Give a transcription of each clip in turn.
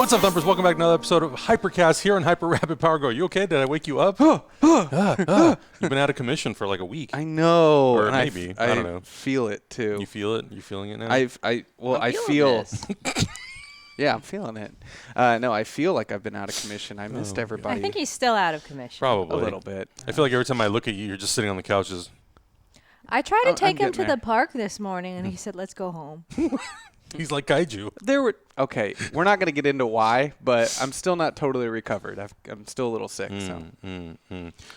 What's up, Thumpers? Welcome back to another episode of HyperCast here on Hyper Rapid Power Go. You okay? Did I wake you up? You've been out of commission for like a week. I know. Or maybe. I don't know. Feel it, too. You feel it? You feeling it now? I feel. Yeah, I'm feeling it. No, I feel like I've been out of commission. I missed everybody. I think he's still out of commission. Probably. A little bit. I feel like every time I look at you, you're just sitting on the couch. I tried to take him to there. the park this morning, and he said, let's go home. He's like kaiju. We're not going to get into why, but I'm still not totally recovered. I'm still a little sick.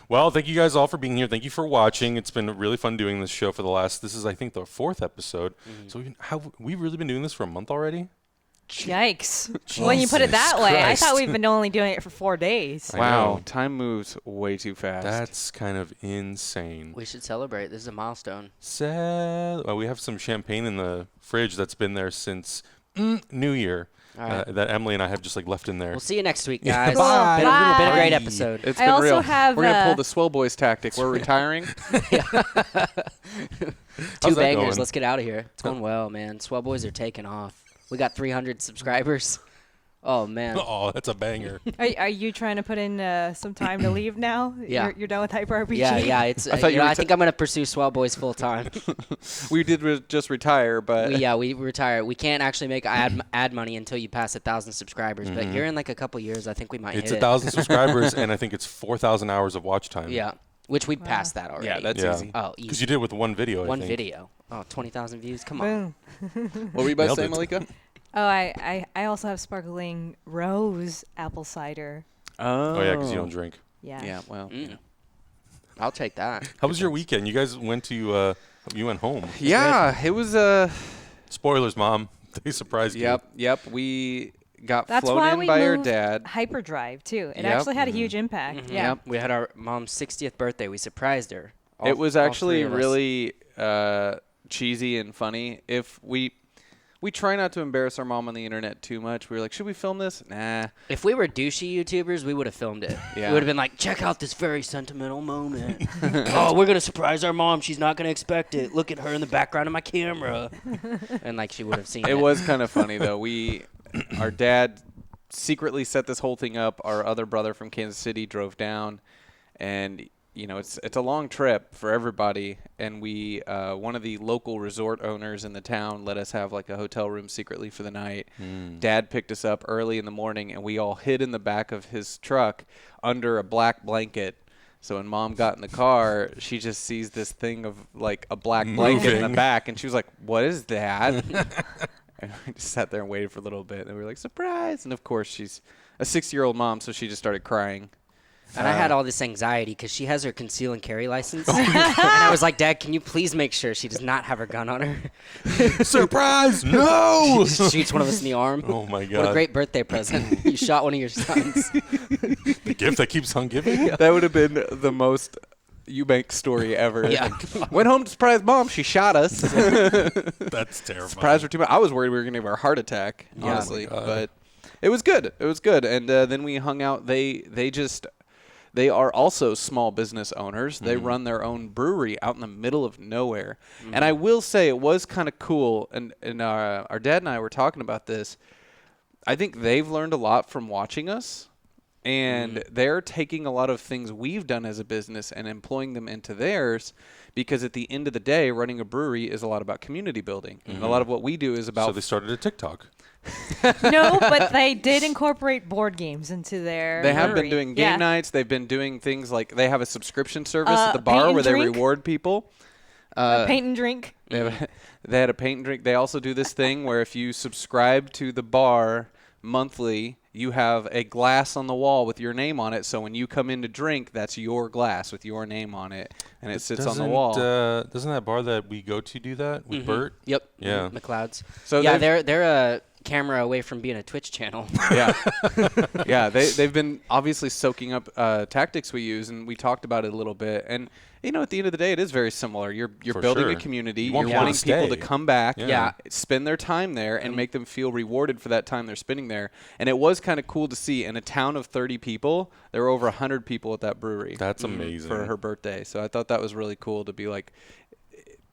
Well, thank you guys all for being here. Thank you for watching. It's been really fun doing this show for this is, I think, the 4th episode. So we've really been doing this for a month already? Yikes. When you put it that way, I thought we've been only doing it for 4 days. Wow, time moves way too fast. That's kind of insane. We should celebrate. This is a milestone. We have some champagne in the fridge that's been there since New Year. Right. That Emily and I have just left in there. We'll see you next week, guys. Bye. Been a great episode. It's been real. We're going to pull the Swell Boys tactic. We're retiring. 2 bangers. Let's get out of here. It's going well, man. Swell Boys are taking off. We got 300 subscribers. Oh, man. Oh, that's a banger. Are you trying to put in some time to leave now? Yeah. You're done with Hyper RPG? Yeah. It's. I think I'm going to pursue Swell Boys full time. We did just retire, but we retire. We can't actually make ad money until you pass 1,000 subscribers. But here in like a couple years, I think we might hit it. It's 1,000 subscribers, and I think it's 4,000 hours of watch time. Yeah, which we passed that already. Yeah, that's easy. Oh, easy. Because you did it with one video. One video. Oh, 20,000 views. Come on. Boom. What were you about to say, Malika? Oh, I also have sparkling rose apple cider. Oh yeah, because you don't drink. Yeah. Yeah, well. I'll take that. How was your weekend? You guys went to, you went home. Yeah, it was Spoilers, Mom. They surprised you. Yep. We got That's flown why in we by our moved dad. Hyperdrive, too. It Yep. actually had a huge impact. Yeah. Yep. We had our mom's 60th birthday. We surprised her. It was actually all 3 of us. really cheesy and funny. If we try not to embarrass our mom on the internet too much. We were like, should we film this? Nah. If we were douchey YouTubers, we would have filmed it. Yeah. We would have been like, check out this very sentimental moment. Oh, we're going to surprise our mom. She's not going to expect it. Look at her in the background of my camera. And she would have seen it. It was kind of funny, though. Our dad secretly set this whole thing up. Our other brother from Kansas City drove down, and it's a long trip for everybody, and we one of the local resort owners in the town let us have a hotel room secretly for the night. Dad picked us up early in the morning, and we all hid in the back of his truck under a black blanket. So when Mom got in the car, she just sees this thing of a black blanket in the back, and she was like, what is that? And we just sat there and waited for a little bit, and we were like, surprise. And of course, she's a 6-year-old mom, so she just started crying. And I had all this anxiety because she has her conceal and carry license. And I was like, Dad, can you please make sure she does not have her gun on her? Surprise! No! She just shoots one of us in the arm. Oh, my God. What a great birthday present. You shot one of your sons. The gift that keeps on giving? That would have been the most Eubank story ever. Yeah. Went home to surprise Mom. She shot us. That's terrifying. Surprised her too much. I was worried we were going to have a heart attack, honestly. But it was good. It was good. And then we hung out. They are also small business owners. They run their own brewery out in the middle of nowhere. And I will say it was kind of cool. And our dad and I were talking about this. I think they've learned a lot from watching us. And they're taking a lot of things we've done as a business and employing them into theirs. Because at the end of the day, running a brewery is a lot about community building. And a lot of what we do is about... So they started a TikTok. No, but they did incorporate board games into their They have brewery. been doing game nights. They've been doing things like they have a subscription service at the bar where they reward people. Paint and drink. They had a paint and drink. They also do this thing where if you subscribe to the bar monthly, you have a glass on the wall with your name on it. So when you come in to drink, that's your glass with your name on it, and it sits on the wall. Doesn't that bar that we go to do that with Bert? Yep. Yeah. McLeod's. So yeah, they're a camera away from being a Twitch channel. Yeah. Yeah, they've been obviously soaking up tactics we use, and we talked about it a little bit. And at the end of the day, it is very similar. You're building a community. You're wanting people to come back, spend their time there, and make them feel rewarded for that time they're spending there. And it was kind of cool to see in a town of 30 people, there were over 100 people at that brewery. That's amazing. For her birthday. So I thought that was really cool to be like,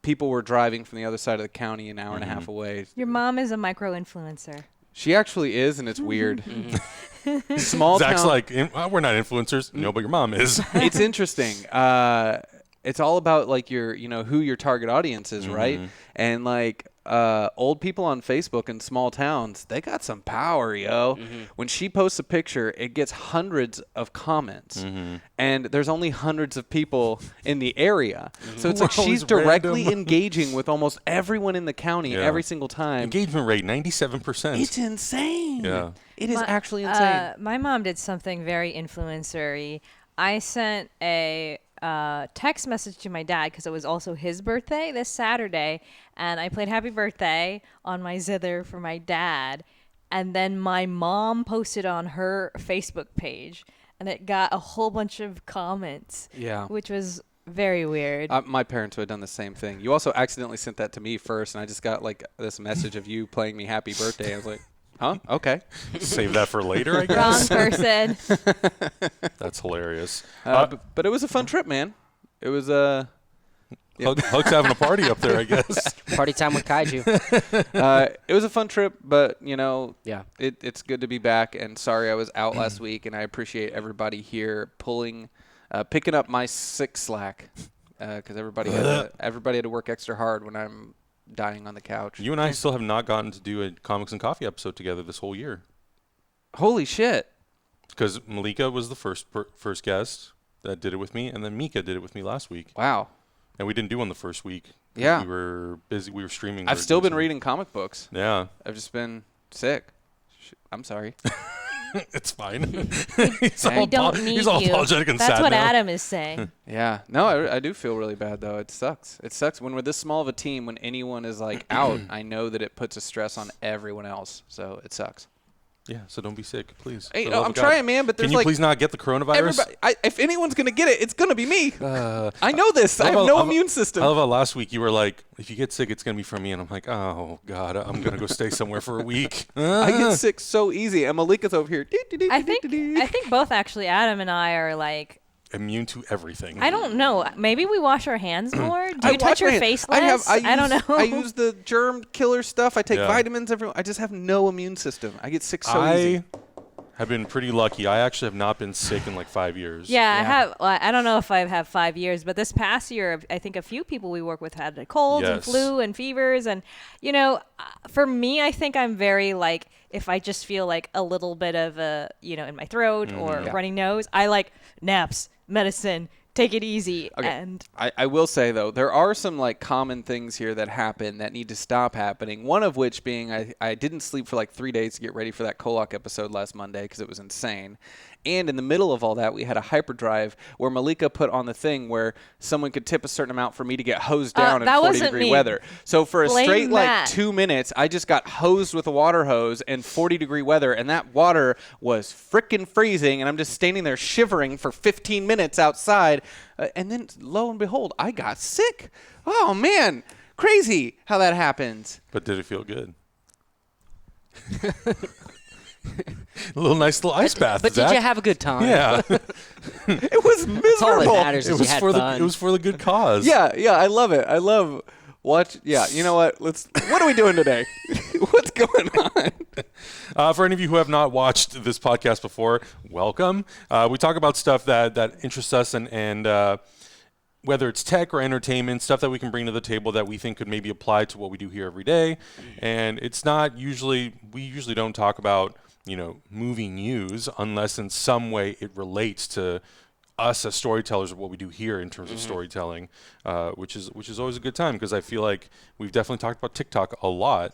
people were driving from the other side of the county an hour and a half away. Your mom is a micro-influencer. She actually is, and it's weird. Small Zach's town. like, we're not influencers. No, but your mom is. It's interesting. It's all about like your, who your target audience is, right? And like old people on Facebook in small towns, they got some power, yo. When she posts a picture, it gets hundreds of comments, and there's only hundreds of people in the area. So it's like she's directly engaging with almost everyone in the county every single time. Engagement rate 97%. It's insane. Yeah. It is actually insane. My mom did something very influencer-y. I sent a text message to my dad because it was also his birthday this Saturday, and I played Happy Birthday on my zither for my dad, and then my mom posted on her Facebook page, and it got a whole bunch of comments. Yeah. Which was very weird. My parents would have done the same thing. You also accidentally sent that to me first, and I just got like this message of you playing me Happy Birthday. I was like, huh? Okay. Save that for later, I Wrong guess. person. That's hilarious. But it was a fun trip, man. It was Hug's having a party up there, I guess. Party time with Kaiju. it was a fun trip, but Yeah. it's good to be back. And sorry I was out last week, and I appreciate everybody here picking up my sick slack because everybody had to work extra hard when I'm dying on the couch. You and I still have not gotten to do a Comics and Coffee episode together this whole year. Holy shit. Because Malika was the first guest that did it with me, and then Mika did it with me last week. Wow. And we didn't do one the first week. Yeah. We were busy. We were streaming. I've still been reading comic books. Yeah. I've just been sick. I'm sorry. It's fine. We don't need he's all you. apologetic and That's sad what now. Adam is saying. Yeah. No, I do feel really bad, though. It sucks. It sucks. When we're this small of a team, when anyone is, like, out, I know that it puts a stress on everyone else. So it sucks. Yeah, so don't be sick, please. Hey, For the love I'm of God. trying, man, but there's Can you like please not get the coronavirus? if anyone's going to get it, it's going to be me. I know this. I have no immune system. I love how last week you were like, if you get sick, it's going to be from me. And I'm like, oh, God, I'm going to go stay somewhere for a week. I get sick so easy. And Malika's over here. I think both actually Adam and I are like immune to everything. I don't know. Maybe we wash our hands more. Do I you touch wash my your hand- face less? I don't know. I use the germ killer stuff. I take Yeah. vitamins. I just have no immune system. I get sick so I easy. have been pretty lucky. I actually have not been sick in like 5 years. Yeah, I have. Well, I don't know if I have 5 years, but this past year, I think a few people we work with had colds and Yes. flu and fevers. And, for me, I think I'm very like, if I just feel like a little bit of in my throat or runny nose, I like naps, medicine, take it easy. Okay. And I will say, though, there are some like common things here that happen that need to stop happening. One of which being I didn't sleep for like 3 days to get ready for that Kolak episode last Monday because it was insane. And in the middle of all that, we had a hyperdrive where Malika put on the thing where someone could tip a certain amount for me to get hosed down in that wasn't 40-degree me. weather. So for a Blame straight like Matt. 2 minutes, I just got hosed with a water hose in 40-degree weather, and that water was frickin' freezing, and I'm just standing there shivering for 15 minutes outside. And then, lo and behold, I got sick. Oh, man. Crazy how that happens. But did it feel good? A nice little ice bath. But Zach. did you have a good time? Yeah. It was miserable. That's all that matters it is was you had for fun. it was for the good cause. Yeah, I love it. I love watch. Yeah, you know what? What are we doing today? What's going on? For any of you who have not watched this podcast before, welcome. We talk about stuff that interests us and whether it's tech or entertainment, stuff that we can bring to the table that we think could maybe apply to what we do here every day. And it's not usually, we usually don't talk about, movie news unless in some way it relates to us as storytellers of what we do here in terms of storytelling, which is always a good time because I feel like we've definitely talked about TikTok a lot.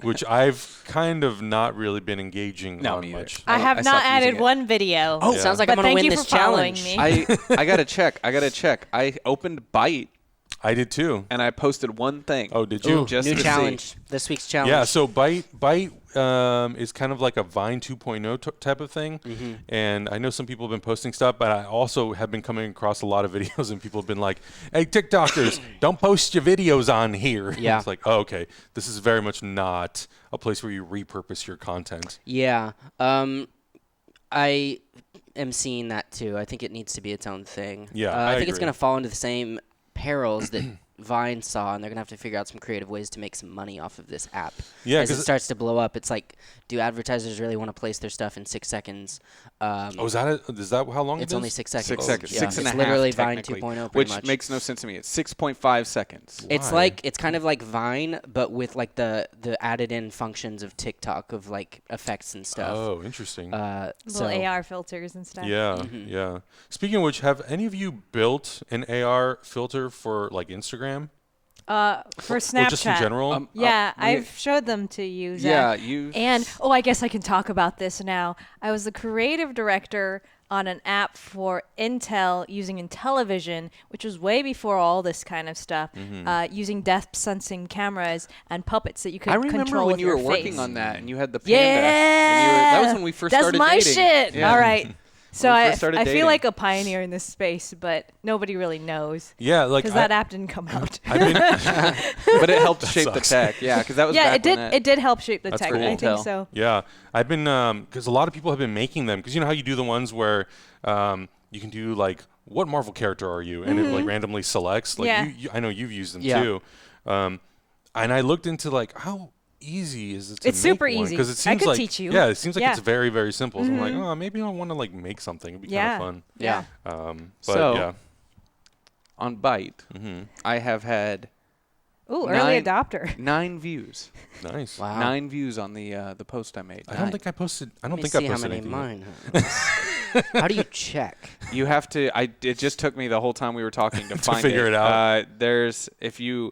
Which I've kind of not really been engaging on me either. much. I have I not stopped added using it. one video. Oh, sounds like but I'm going to thank win you this for following challenge. me. I gotta check. I opened Byte I did too. and I posted one thing. Oh, did you? Just New to see. challenge. This week's challenge. Yeah, so Byte is kind of like a Vine 2.0 type of thing. And I know some people have been posting stuff, but I also have been coming across a lot of videos and people have been like, hey, TikTokers, don't post your videos on here. Yeah. It's like, oh, okay, this is very much not a place where you repurpose your content. Yeah. I am seeing that too. I think it needs to be its own thing. Yeah, I I think it's agree. going to fall into the same perils that Vine saw, and they're going to have to figure out some creative ways to make some money off of this app. Yeah, as it 'cause starts to blow up, it's like, do advertisers really want to place their stuff in 6 seconds? is that how long It's it is? only 6 seconds. 6 seconds. Yeah. 6 and a it's half, literally Vine technically, 2.0 pretty which much. makes no sense to me. It's 6.5 seconds. It's Why? like it's kind of like Vine, but with like the added in functions of TikTok of like effects and stuff. Oh, interesting. Little AR filters and stuff. Yeah, yeah. Speaking of which, have any of you built an AR filter for like Instagram For Snapchat. or just in general? Yeah, I've showed them to you, Zach. Yeah, you. And, I guess I can talk about this now. I was the creative director on an app for Intel using Intellivision, which was way before all this kind of stuff, using depth sensing cameras and puppets that you could I control remember with when you your were working face. on that and you had the panda. Yeah, that was when we first that's started my dating. shit. Yeah. All right. So When we I first started feel dating. like a pioneer in this space, but nobody really knows Yeah, like because that app didn't come out. I've been, But it helped shape the sucks. tech. Yeah, because that was Yeah, back it did. when that, It did help shape the That's tech. cool. I think Intel. so. yeah, I've been because a lot of people have been making them because you know how you do the ones where you can do like what Marvel character are you and it like randomly selects. Like Yeah. I know you've used them Yeah. too, and I looked into like how easy is it to It's make super one? easy. Because it seems I could like teach you. yeah, it seems like Yeah. it's very very simple. So I'm like, oh, maybe I want to like make something. It'd be Yeah. kind of fun. Yeah. But So- yeah, on Byte, I have had Ooh, early 9 adopter. 9 views. nice. Wow. 9 views on the post I made. I don't think I posted. I don't Let me think I see how posted many anything. mine. How do you check? You have to. It just took me the whole time we were talking to find figure it out. There's if you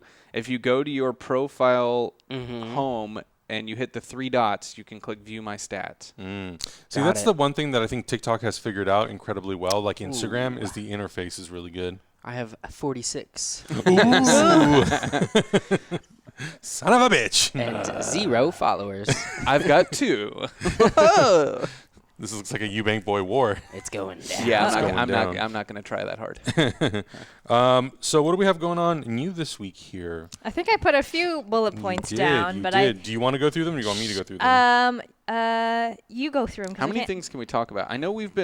go to your profile Mm-hmm. home and you hit the 3 dots, you can click View My Stats. See, Got that's it. the one thing that I think TikTok has figured out incredibly well. Like Instagram, is the interface is really good. I have 46 Ooh, son of a bitch! and 0 followers. I've got 2. This looks like a Eubank boy war. It's going down. Yeah, It's going down. I'm not going to try that hard. So what do we have going on new this week here? I think I put a few bullet points you down, did, but you did. Do you want to go through them, or do you want me to go through them? you go through them. How many things can we talk about? I know we have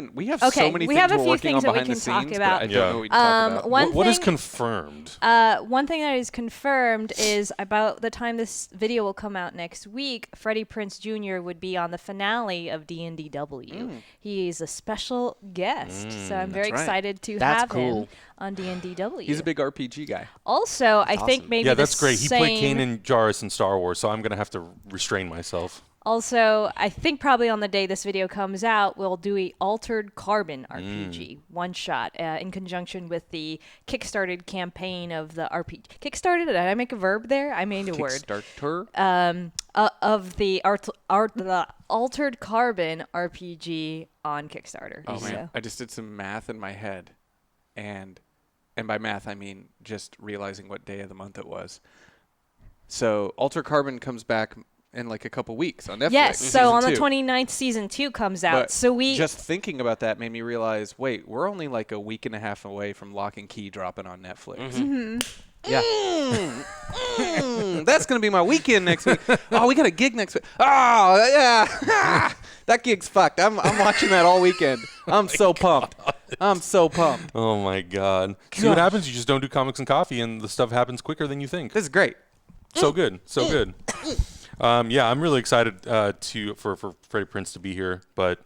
Okay, so many we thknow have a we're few working things on that we behind the can talk scenes, about. but I don't Yeah. know what we can talk about. One what is thing- confirmed? One thing that is confirmed is about the time this video will come out next week, Freddie Prinze Jr. would be on the finale of D&DW. He is a special guest, so I'm very That's right. excited to That's have cool. him on D&DW. He's a big RPG guy. Also, I think awesome. maybe Yeah, the that's great. He played same- Kanan Jarrus in Star Wars, so I'm gonna have to restrain myself. Also, I think probably on the day this video comes out, we'll do a Altered Carbon RPG one shot in conjunction with the Kickstarted campaign of the RPG. Kickstarted? Did I make a verb there? I made a word. Kickstarter. Of the Altered Carbon RPG on Kickstarter. Oh So- man, I just did some math in my head, and by math I mean just realizing what day of the month it was. So Alter Carbon comes back in like a couple weeks on Netflix. Yes, season so on the 2. 29th, season 2 comes out. But So we just thinking about that made me realize, wait, we're only like a week and a half away from Lock and Key dropping on Netflix. Mm-hmm. Yeah. That's gonna be my weekend next week. Oh, we got a gig next week. Oh, yeah. That gig's fucked. I'm watching that all weekend. I'm so pumped. I'm so pumped. Oh my God! See what happens? You just don't do comics and coffee, and the stuff happens quicker than you think. This is great. So good, so good. Yeah, I'm really excited for Freddie Prinze to be here, but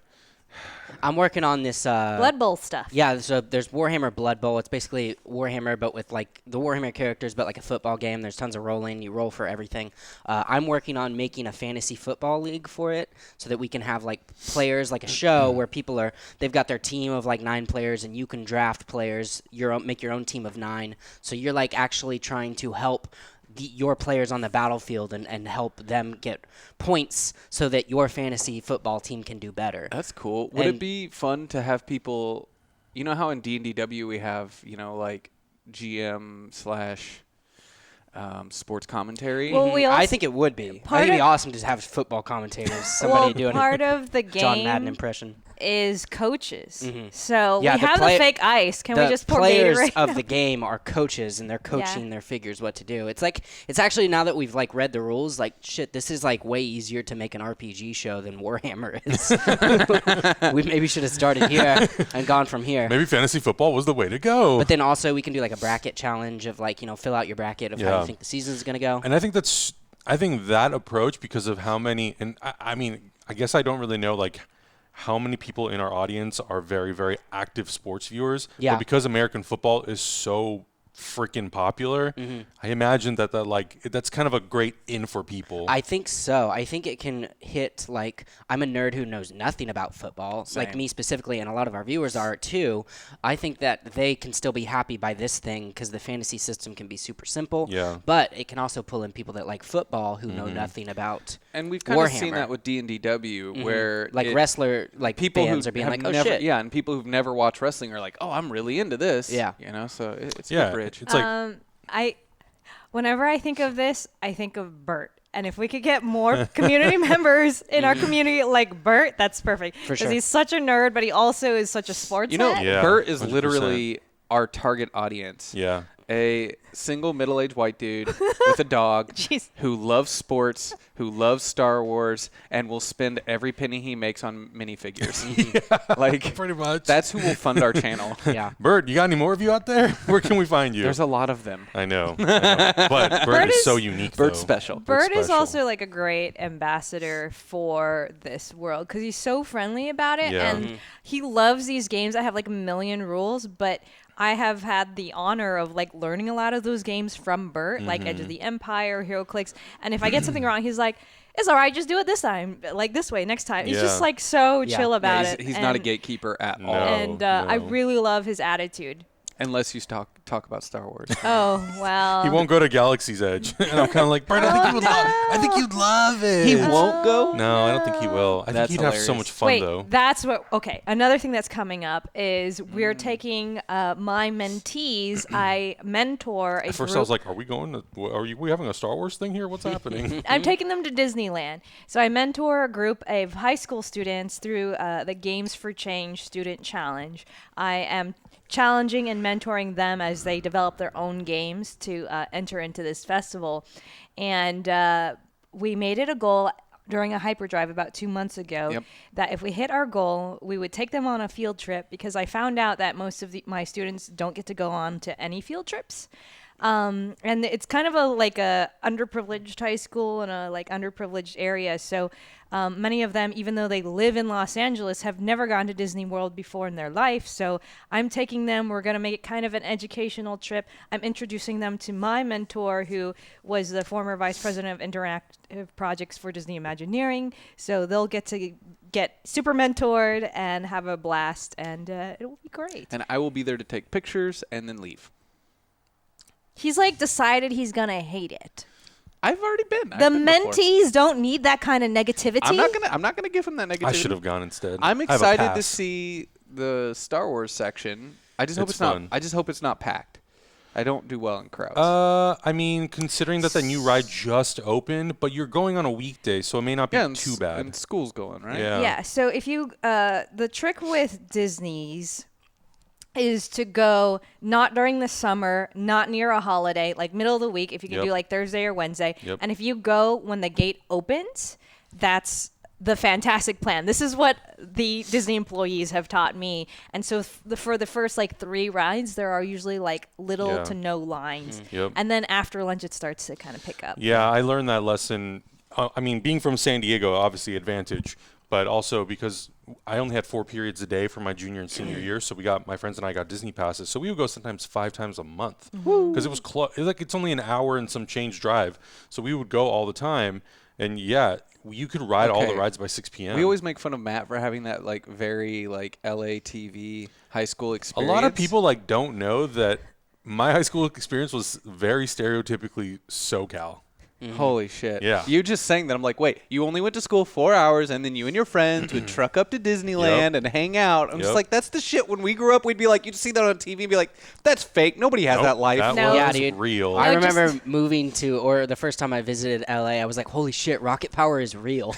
I'm working on this. Blood Bowl stuff. Yeah, so there's Warhammer Blood Bowl. It's basically Warhammer, but with like the Warhammer characters, but like a football game. There's tons of rolling. You roll for everything. I'm working on making a fantasy football league for it, so that we can have like players, like a show where they've got their team of like 9 players, and you can draft players. Make your own team of 9. So you're like actually trying to help your players on the battlefield and help them get points so that your fantasy football team can do better. That's cool. Would it And- be fun to have people, you know how in D&DW we have, like GM / sports commentary? Well, we also, I think it would be. I part think it'd be of- awesome to have football commentators. Somebody doing part a of the game John Madden impression. is coaches. Mm-hmm. So Yeah, we the have play- the fake ice. Can we The just pour players Gatorade? of the game are coaches, and they're coaching their figures what to do. It's like, it's actually, now that we've like read the rules, like shit, this is like way easier to make an RPG show than Warhammer is. We maybe should have started here and gone from here. Maybe fantasy football was the way to go. But then also we can do like a bracket challenge of like, fill out your bracket of how Yeah. you think the season's going to go. And I think that approach, because of how many, and I mean, I guess I don't really know like how many people in our audience are very, very active sports viewers. Yeah. But because American football is so freaking popular, I imagine that's kind of a great in for people. I think so. I think it can hit, like, I'm a nerd who knows nothing about football, like me specifically, and a lot of our viewers are too. I think that they can still be happy by this thing because the fantasy system can be super simple. Yeah. But it can also pull in people that like football who know nothing about And we've kind of seen Warhammer. that with D&DW, where like wrestler, like people fans who are being have like, oh never, shit. yeah, and people who've never watched wrestling are like, oh, I'm really into this. Yeah. So it's a yeah, good bridge. it's like Whenever I think of this, I think of Bert. And if we could get more community members in our community like Bert, that's perfect. For Because sure. he's such a nerd, but he also is such a sports head. Yeah, Bert is 100%. literally our target audience. yeah. A single middle-aged white dude with a dog Jeez. who loves sports, who loves Star Wars, and will spend every penny he makes on minifigures. Like, Pretty much. that's who will fund our channel. Yeah. Bert, you got any more of you out there? Where can we find you? There's a lot of them. I know. But Bert is so unique, Bert's though. special. Bert is special. also like a great ambassador for this world because he's so friendly about it, Yeah. and he loves these games that have like a million rules. But I have had the honor of like learning a lot of those games from Bert, like Edge of the Empire, HeroClix, and if I get something wrong, he's like, "It's all right, just do it this time, like this way next time." He's Yeah. just like so Yeah. chill about Yeah, it. he's not a and- gatekeeper at No. all, And I no. really love his attitude. unless you talk about Star Wars. Oh well. He won't go to Galaxy's Edge. And I'm kind of like, Bert, I think you'd love it. He won't go? No, I don't think he will. I think That's he'd have so hilarious. much fun, Wait, though. that's what. Okay, another thing that's coming up is we're taking my mentees. I mentor a At first, group. I was like, are we having a Star Wars thing here? What's happening? I'm taking them to Disneyland. So I mentor a group of high school students through the Games for Change Student Challenge. I am challenging and mentoring them as they develop their own games to enter into this festival. And we made it a goal during a hyperdrive about 2 months ago that if we hit our goal, we would take them on a field trip, because I found out that most of my students don't get to go on to any field trips. And it's kind of a underprivileged high school in a underprivileged area. So many of them, even though they live in Los Angeles, have never gone to Disney World before in their life. So I'm taking them. We're going to make it kind of an educational trip. I'm introducing them to my mentor, who was the former vice president of interactive projects for Disney Imagineering. So they'll get to get super mentored and have a blast, and it will be great. And I will be there to take pictures and then leave. He's decided he's going to hate it. I've already been. The I've been before. mentees don't need that kind of negativity. I'm not gonna give him that negativity. I should have gone instead. I'm I have a excited to pass. see the Star Wars section. I just hope It's it's not. fun. I just hope it's not packed. I don't do well in crowds. I mean, considering that the new ride just opened, but you're going on a weekday, so it may not be and too bad. And school's going right. Yeah. Yeah. So if you, the trick with Disney's is to go not during the summer, not near a holiday, like middle of the week, if you can Yep. do like Thursday or Wednesday. Yep. And if you go when the gate opens, that's the fantastic plan. This is what the Disney employees have taught me. And so for the first 3 rides, there are usually little Yeah. to no lines. Yep. And then after lunch, it starts to kind of pick up. Yeah, I learned that lesson. I mean, being from San Diego, obviously advantage, but also because I only had 4 periods a day for my junior and senior year, so my friends and I got Disney passes. So we would go sometimes 5 times a month because it was close. It's only an hour and some change drive, so we would go all the time. And yeah, you could ride all the Okay. rides by 6 p.m. We always make fun of Matt for having that very LA TV high school A experience. lot of people don't know that my high school experience was very stereotypically SoCal. Holy shit. Yeah. You just saying that, I'm like, wait, you only went to school 4 hours, and then you and your friends would truck up to Disneyland and hang out. I'm just like, that's the shit. When we grew up, we'd be like, you'd see that on TV and be like, that's fake. Nobody has that life. That No. was Yeah, dude. real. I No, remember just- moving to, or the first time I visited LA, I was like, holy shit, rocket power is real.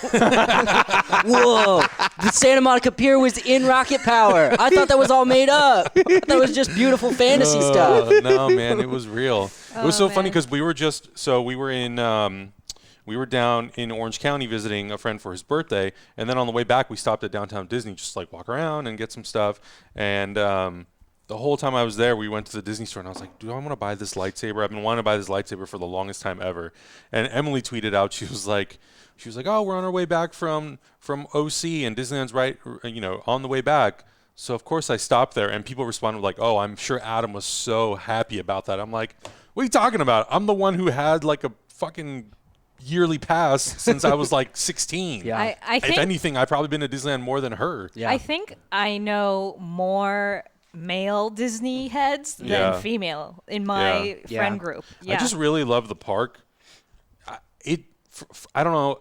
Whoa, the Santa Monica Pier was in rocket power. I thought that was all made up. I thought that was just beautiful fantasy stuff. No, man, it was real. It was so funny man. because we were down in Orange County visiting a friend for his birthday, and then on the way back we stopped at downtown Disney just like walk around and get some stuff. And the whole time I was there, we went to the Disney store, and I was like, "Do I want to buy this lightsaber? I've been wanting to buy this lightsaber for the longest time ever." And Emily tweeted out, she was like, "Oh, we're on our way back from OC, and Disneyland's right, on the way back." So of course I stopped there, and people responded like, "Oh, I'm sure Adam was so happy about that." I'm like, "What are you talking about? I'm the one who had like a fucking yearly pass since I was like 16. Yeah. I If think anything, I've probably been to Disneyland more than her." Yeah. I think I know more male Disney heads than Yeah. female in my Yeah. friend group. Yeah. I just really love the park. I don't know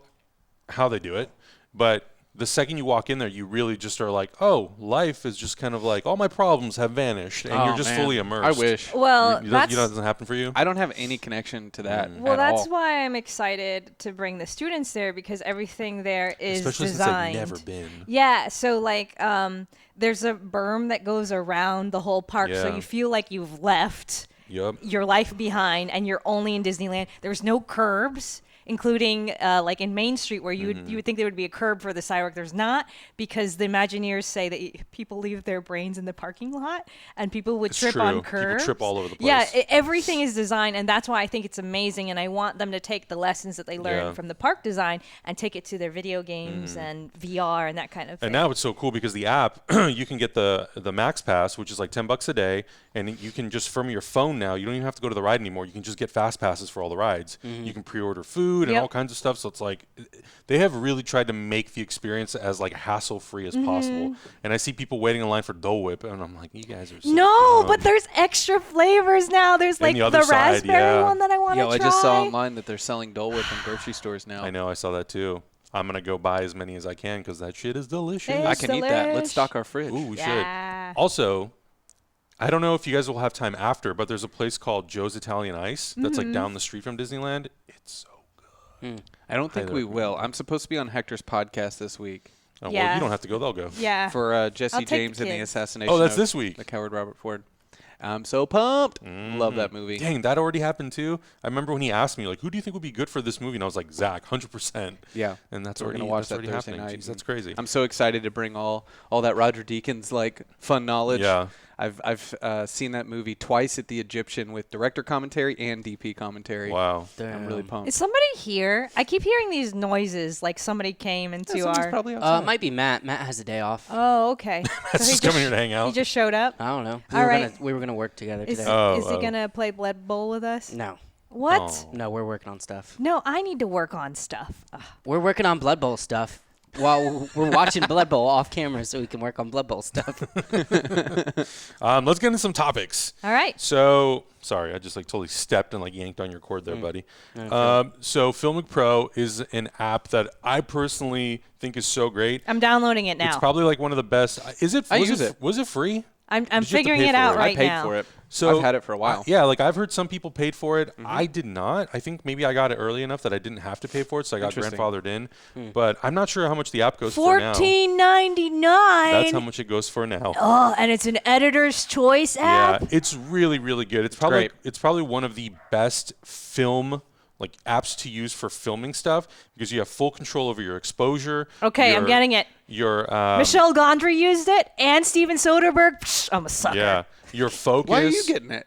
how they do it, but the second you walk in there, you really just are like, "Oh, life is just kind of like all my problems have vanished," and you're just man. fully immersed. I wish. well, You that's know, it doesn't happen for you. I don't have any connection to that well, at that's all. why I'm excited to bring the students there because everything there is Especially designed. since they've never been. Yeah, so like there's a berm that goes around the whole park, so Yeah. you feel like you've left Yep. your life behind and you're only in Disneyland. There's no curbs, including like in Main Street where you would think there would be a curb for the sidewalk. There's not because the Imagineers say that people leave their brains in the parking lot and people would It's trip true. on People curbs. trip all over the Yeah, place. everything is designed, and that's why I think it's amazing. And I want them to take the lessons that they learn Yeah. from the park design and take it to their video games and VR and that kind of thing. And now it's so cool because the app, you can get the Max Pass, which is like $10 a day, and you can just from your phone now. You don't even have to go to the ride anymore. You can just get fast passes for all the rides. You can pre-order food and Yep. all kinds of stuff. So it's like they have really tried to make the experience as like hassle-free as possible. And I see people waiting in line for Dole Whip, and I'm like, you guys are so No, dumb. but there's extra flavors now. There's like the other side, raspberry yeah. one that I want to Yo, try. I just saw online that they're selling Dole Whip in grocery stores now. I know, I saw that too. I'm gonna go buy as many as I can because that shit is delicious. It's I can eat that. delish. Let's stock our fridge. Ooh, we Yeah. should. Also, I don't know if you guys will have time after, but there's a place called Joe's Italian Ice that's like down the street from Disneyland. It's so good. I don't think Highly we will. I'm supposed to be on Hector's podcast this week Oh, well, Yeah. you don't have to go; they'll go. Yeah. for Jesse I'll take the James and the kids. assassination. Oh, that's of this week. The coward Robert Ford. I'm so pumped. Love that movie. Dang, that already happened too. I remember when he asked me, like, "Who do you think would be good for this movie?" And I was like, "Zach, 100%." Yeah. And that's So we're already gonna watch that's that already Thursday happening. night. Jeez, that's crazy. I'm so excited to bring all that Roger Deakins like fun knowledge. Yeah. I've seen that movie twice at the Egyptian with director commentary and DP commentary. Wow. I'm really pumped. Is somebody here? I keep hearing these noises like somebody came into Someone's our. probably outside. It might be Matt. Matt has a day off. Oh, okay. That's he just coming here to hang He out. just showed up. I don't know. All right. We were gonna work together Is, today. Oh, is he oh. gonna play Blood Bowl with us? No, What? Oh. no, we're working on stuff. No, I need to work on stuff. Ugh. We're working on Blood Bowl stuff while we're watching Blood Bowl off camera, so we can work on Blood Bowl stuff. Let's get into some topics. All right. So, sorry, I just like totally stepped and like yanked on your cord there, buddy. So, Filmic Pro is an app that I personally think is so great. I'm downloading it It's now. probably like one of the best. Is it? I was use it. Was it free? I'm Did you have to figuring pay it for out it? right I paid now. for it. So I've had it for a while. yeah, like I've heard some people paid for it. I did not. I think maybe I got it early enough that I didn't have to pay for it, so I got Interesting. grandfathered in. But I'm not sure how much the app goes for now. $14.99. That's how much it goes for now. Oh, and it's an editor's choice app. Yeah, it's really, really good. It's probably great. one of the best film like apps to use for filming stuff because you have full control over your exposure. Okay, I'm getting it. Your Michelle Gondry used it, and Steven Soderbergh. Psh, I'm a sucker. yeah, your focus. Why are you getting it?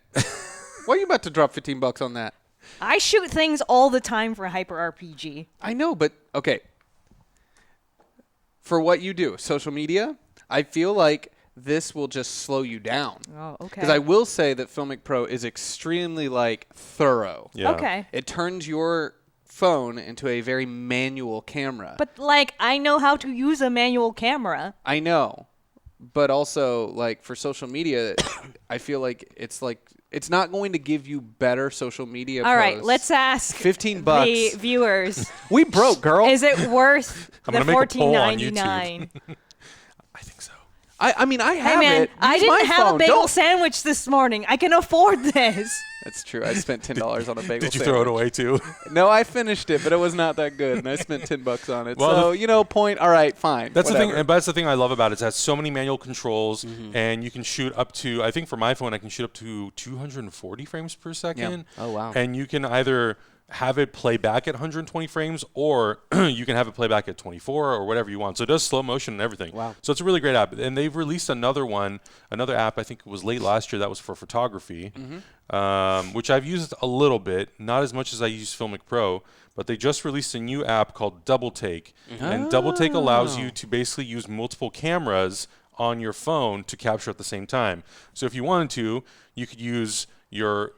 Why are you about to drop $15 on that? I shoot things all the time for Hyper RPG. I know, but okay. For what you do, social media, I feel like this will just slow you down. Oh, okay. Because I will say that Filmic Pro is extremely like thorough. Yeah. Okay. It turns your phone into a very manual camera. But like, I know how to use a manual camera. I know, but also like for social media, I feel like it's not going to give you better social media. All right, posts. let's ask $15 the viewers. We broke, girl. Is it worth I'm the gonna make a poll on $14.99? I think so. I mean, I Hey have man, it. I Use didn't my have phone. a bagel Don't- sandwich this morning. I can afford this. That's true. I spent $10 on a bagel. Did you throw it away too? No, I finished it, but it was not that good, and I spent $10 on it. Well, So point. All right, fine. That's whatever. the thing. But that's the thing I love about it. It has so many manual controls, Mm-hmm. and you can shoot up to. I think for my phone, I can shoot up to 240 frames per second. Oh, wow. And you can either have it play back at 120 frames, or you can have it play back at 24 or whatever you want. So it does slow motion and everything. Wow. So it's a really great app. And they've released another app. I think it was late last year. That was for photography, which I've used a little bit, not as much as I use Filmic Pro. But they just released a new app called Double Take, and Double Take allows you to basically use multiple cameras on your phone to capture at the same time. So if you wanted to, you could use your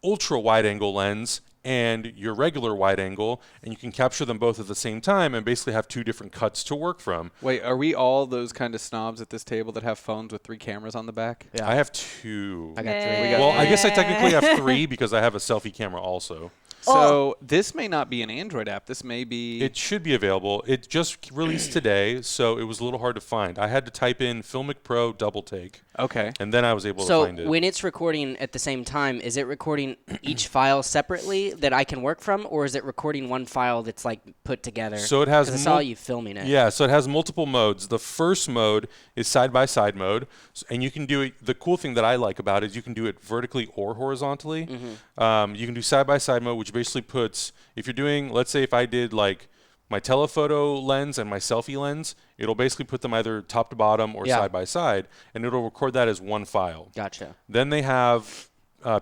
ultra wide angle lens and your regular wide angle, and you can capture them both at the same time and basically have two different cuts to work from. Wait, are we all those kind of snobs at this table that have phones with 3 cameras on the back? Yeah. I have 2. I got 3. Yeah. Well, I guess I technically have 3 because I have a selfie camera also. So this may not be an Android app. This may be. It should be available. It just released today, so it was a little hard to find. I had to type in Filmic Pro Double Take, okay. and then I was able to So find it. when it's recording at the same time, is it recording each file separately that I can work from, or is it recording one file that's like put together? So it has 'Cause I saw you filming it. Yeah, so it has multiple modes. The first mode is side-by-side mode, and you can do it. The cool thing that I like about it is you can do it vertically or horizontally. You can do side-by-side mode, which basically puts, if you're doing, let's say if I did like my telephoto lens and my selfie lens, it'll basically put them either top to bottom or Yeah. side by side, and it'll record that as one file. Gotcha. Then they have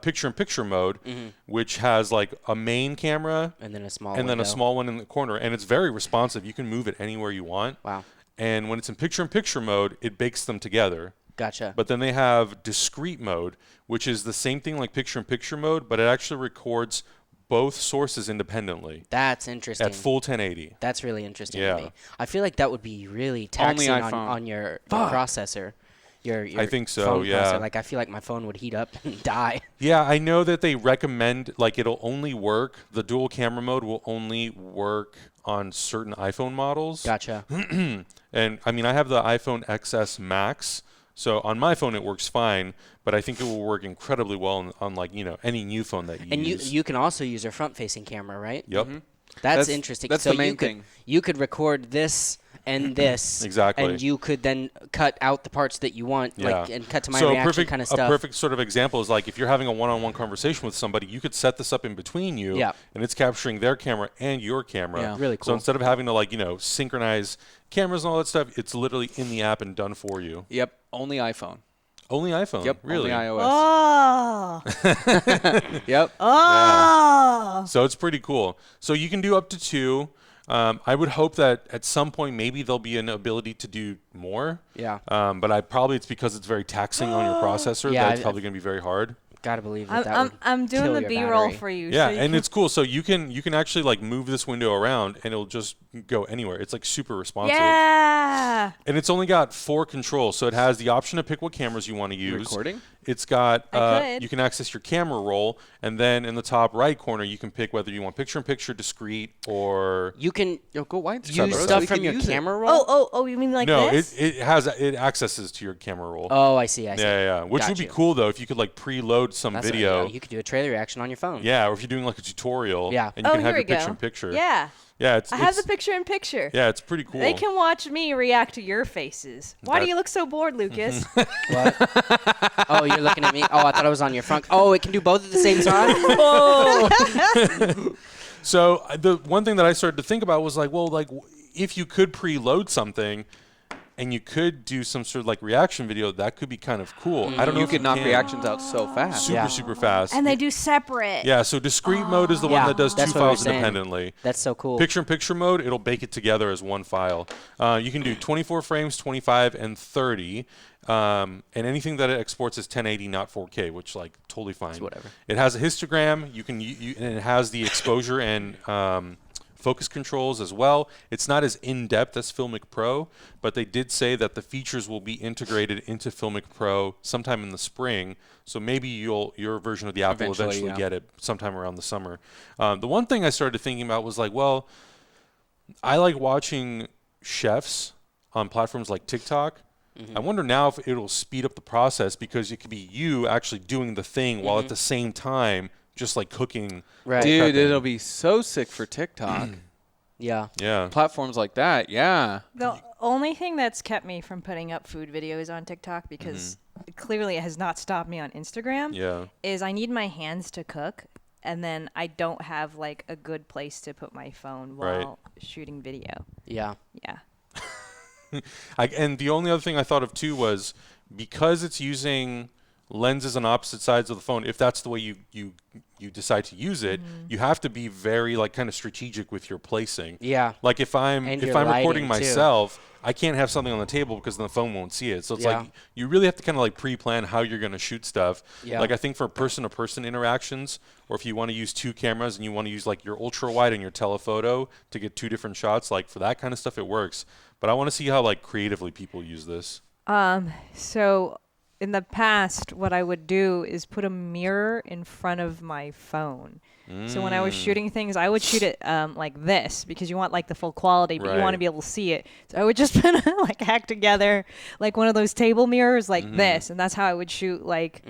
picture-in-picture mode, which has like a main camera And then a small and then a window. small one in the corner, and it's very responsive. You can move it anywhere you want. Wow. And when it's in picture-in-picture mode, it bakes them together. Gotcha. But then they have discrete mode, which is the same thing like picture-in-picture mode, but it actually records both sources independently That's interesting. at full 1080. That's really interesting Yeah. to me. I feel like that would be really taxing on iPhone. your processor. Your I think so, phone yeah. processor. Like I feel like my phone would heat up and die. Yeah, I know that they recommend, like, it'll only work, the dual camera mode will only work on certain iPhone models. Gotcha. And I mean, I have the iPhone XS Max, so on my phone it works fine, but I think it will work incredibly well on like, any new phone that you And use. you can also use a front-facing camera, right? Yep. That's That's- interesting. that's so the main you could, thing. You could record this and this. Exactly. And you could then cut out the parts that you want, like, and cut to my so reaction kind of a stuff. perfect sort of example is like if you're having a one-on-one conversation with somebody, you could set this up in between you, Yeah. and it's capturing their camera and your camera. Yeah. Really So cool. instead of having to synchronize cameras and all that stuff, it's literally in the app and done for you. Yep. Only iPhone. Only iPhone. Yep. Really. Only iOS. Oh. Yep. Oh. So it's pretty cool. So you can do up to 2. I would hope that at some point maybe there'll be an ability to do more. Yeah. But it's because it's very taxing on your processor. Yeah, That's probably going to be very hard. Gotta believe that. that I'm would I'm doing kill the your B-roll battery. for you. Yeah, so you and can- it's cool. So you can actually like move this window around and it'll just go anywhere. It's like super responsive. yeah. And it's only got 4 controls. So it has the option to pick what cameras you want to use. Recording? It's got I could. you can access your camera roll, and then in the top right corner you can pick whether you want picture-in-picture, discrete, or You can Yo, go wide. use bro, so stuff we from can your use it. camera roll. Oh, you mean like no, this? it accesses to your camera roll. Oh, I see. I see. Yeah. Which would be Gotcha. cool though if you could like preload some That's video. you could do a trailer reaction on your phone. Yeah, or if you're doing like a tutorial. Yeah. And you can here have we your go. picture-in-picture. Yeah. Yeah, I have the picture-in-picture. Yeah, it's pretty cool. They can watch me react to your faces. Why do That- you look so bored, Lucas? What? Oh, you're looking at me. Oh, I thought I was on your front. Oh, it can do both at the same time. So the one thing that I started to think about was like, well, like if you could preload something and you could do some sort of like reaction video, that could be kind of cool. I don't know You if could knock can. reactions out so fast. super Yeah. super fast. And they do separate. Yeah, so discrete mode is the Yeah, one that does 2 that's what we're files saying. independently. That's so cool. Picture-in-picture mode, it'll bake it together as one file. You can do 24 frames, 25, and 30. And anything that it exports is 1080, not 4K, which like totally fine. It's whatever. It has a histogram. You can and it has the exposure and focus controls as well. It's not as in-depth as Filmic Pro, but they did say that the features will be integrated into Filmic Pro sometime in the spring. So maybe your version of the app will eventually get it sometime around the summer. The one thing I started thinking about was like, well, I like watching chefs on platforms like TikTok. I wonder now if it'll speed up the process, because it could be you actually doing the thing while at the same time just like cooking. Right. Dude, it'll be so sick for TikTok. Yeah. Yeah. Platforms like that, yeah. The only thing that's kept me from putting up food videos on TikTok, because clearly it has not stopped me on Instagram, is I need my hands to cook, and then I don't have like a good place to put my phone while shooting video. Yeah. Yeah. And the only other thing I thought of too was, because it's using lenses on opposite sides of the phone, if that's the way you decide to use it, you have to be very like kind of strategic with your placing. Yeah. Like if I'm And recording lighting, myself, I can't have something on the table because then the phone won't see it. So it's like you really have to kind of like pre-plan how you're going to shoot stuff. Yeah. Like I think for person-to-person interactions, or if you want to use two cameras and you want to use like your ultra wide and your telephoto to get two different shots, like for that kind of stuff it works. But I want to see how like creatively people use this. So in the past, what I would do is put a mirror in front of my phone. So when I was shooting things, I would shoot it like this, because you want like the full quality, but you want to be able to see it. So I would just put like hack together like one of those table mirrors like this, and that's how I would shoot like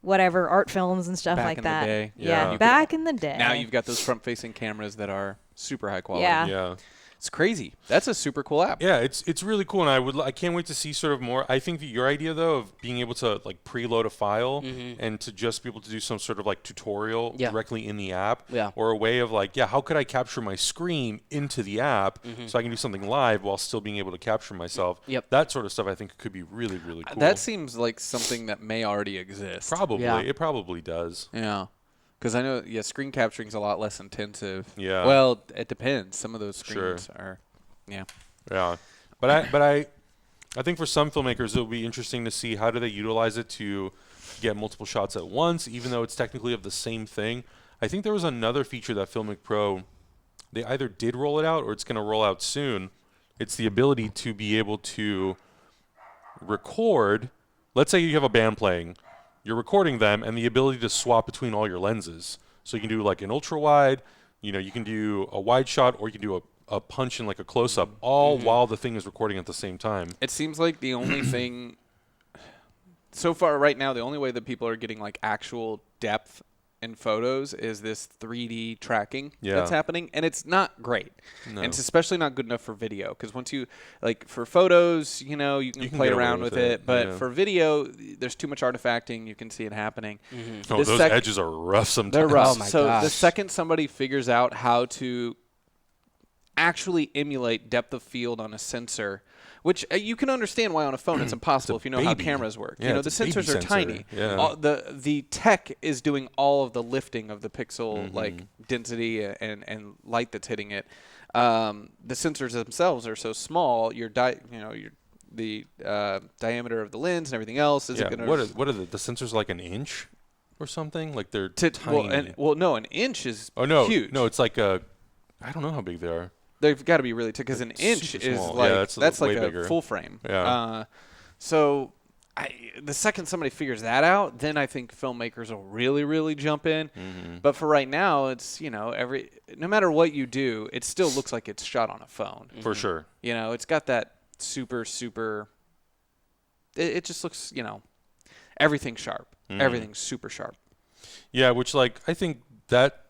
whatever art films and stuff Back like in the that. day. Yeah, You back in the day. Now you've got those front-facing cameras that are super high quality. Yeah. Yeah. It's crazy. That's a super cool app. Yeah, it's really cool, and I can't wait to see sort of more. I think that your idea though of being able to like preload a file and to just be able to do some sort of like tutorial directly in the app, or a way of like, how could I capture my screen into the app so I can do something live while still being able to capture myself. That sort of stuff I think could be really, really cool. That seems like something that may already exist. Probably. It probably does. Yeah. Because I know, screen capturing is a lot less intensive. Yeah. Well, it depends. Some of those screens are, Yeah. But I think for some filmmakers it'll be interesting to see how do they utilize it to get multiple shots at once, even though it's technically of the same thing. I think there was another feature that Filmic Pro, they either did roll it out or it's going to roll out soon. It's the ability to be able to record. Let's say you have a band playing. You're recording them, and the ability to swap between all your lenses. So you can do like an ultra wide, you can do a wide shot, or you can do a punch and like a close up, all while the thing is recording at the same time. It seems like the only thing so far right now, the only way that people are getting like actual depth in photos is this 3D tracking that's happening, and it's not great. No. And it's especially not good enough for video, because once you like for photos, you can play around with it, but for video, there's too much artifacting. You can see it happening. Oh, those edges are rough sometimes. They're rough. Oh my so gosh. the second somebody figures out how to actually emulate depth of field on a sensor, which you can understand why on a phone it's impossible if you know how cameras work. Yeah, the sensors are tiny. Yeah. The tech is doing all of the lifting of the pixel like density and light that's hitting it. The sensors themselves are so small. The diameter of the lens and everything else isn't going to. What are the sensors, like an inch or something? Like they're tiny. No, an inch is huge. No, it's like I don't know how big they are. They've got to be really because an inch is small. like that's like bigger. a full frame. Yeah. So the second somebody figures that out, then I think filmmakers will really, really jump in. But for right now, it's no matter what you do, it still looks like it's shot on a phone. For sure. It's got that super. It just looks everything's sharp. Everything's super sharp. Yeah, which like I think that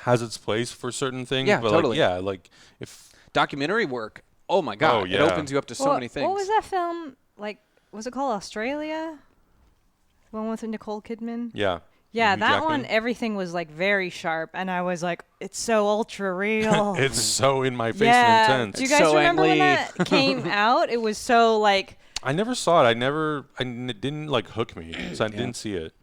has its place for certain things. Yeah, but totally. Like if documentary work, oh my god, it opens you up to so many things. What was that film? Like, was it called Australia? The one with Nicole Kidman? Yeah. Yeah, Hugh that Jackman? one, everything was like very sharp, and I was like, it's so ultra real. It's so in my face and intense. Do you guys so remember when angly. that came out? It was so like. I never saw it. It didn't like hook me, so I didn't see it.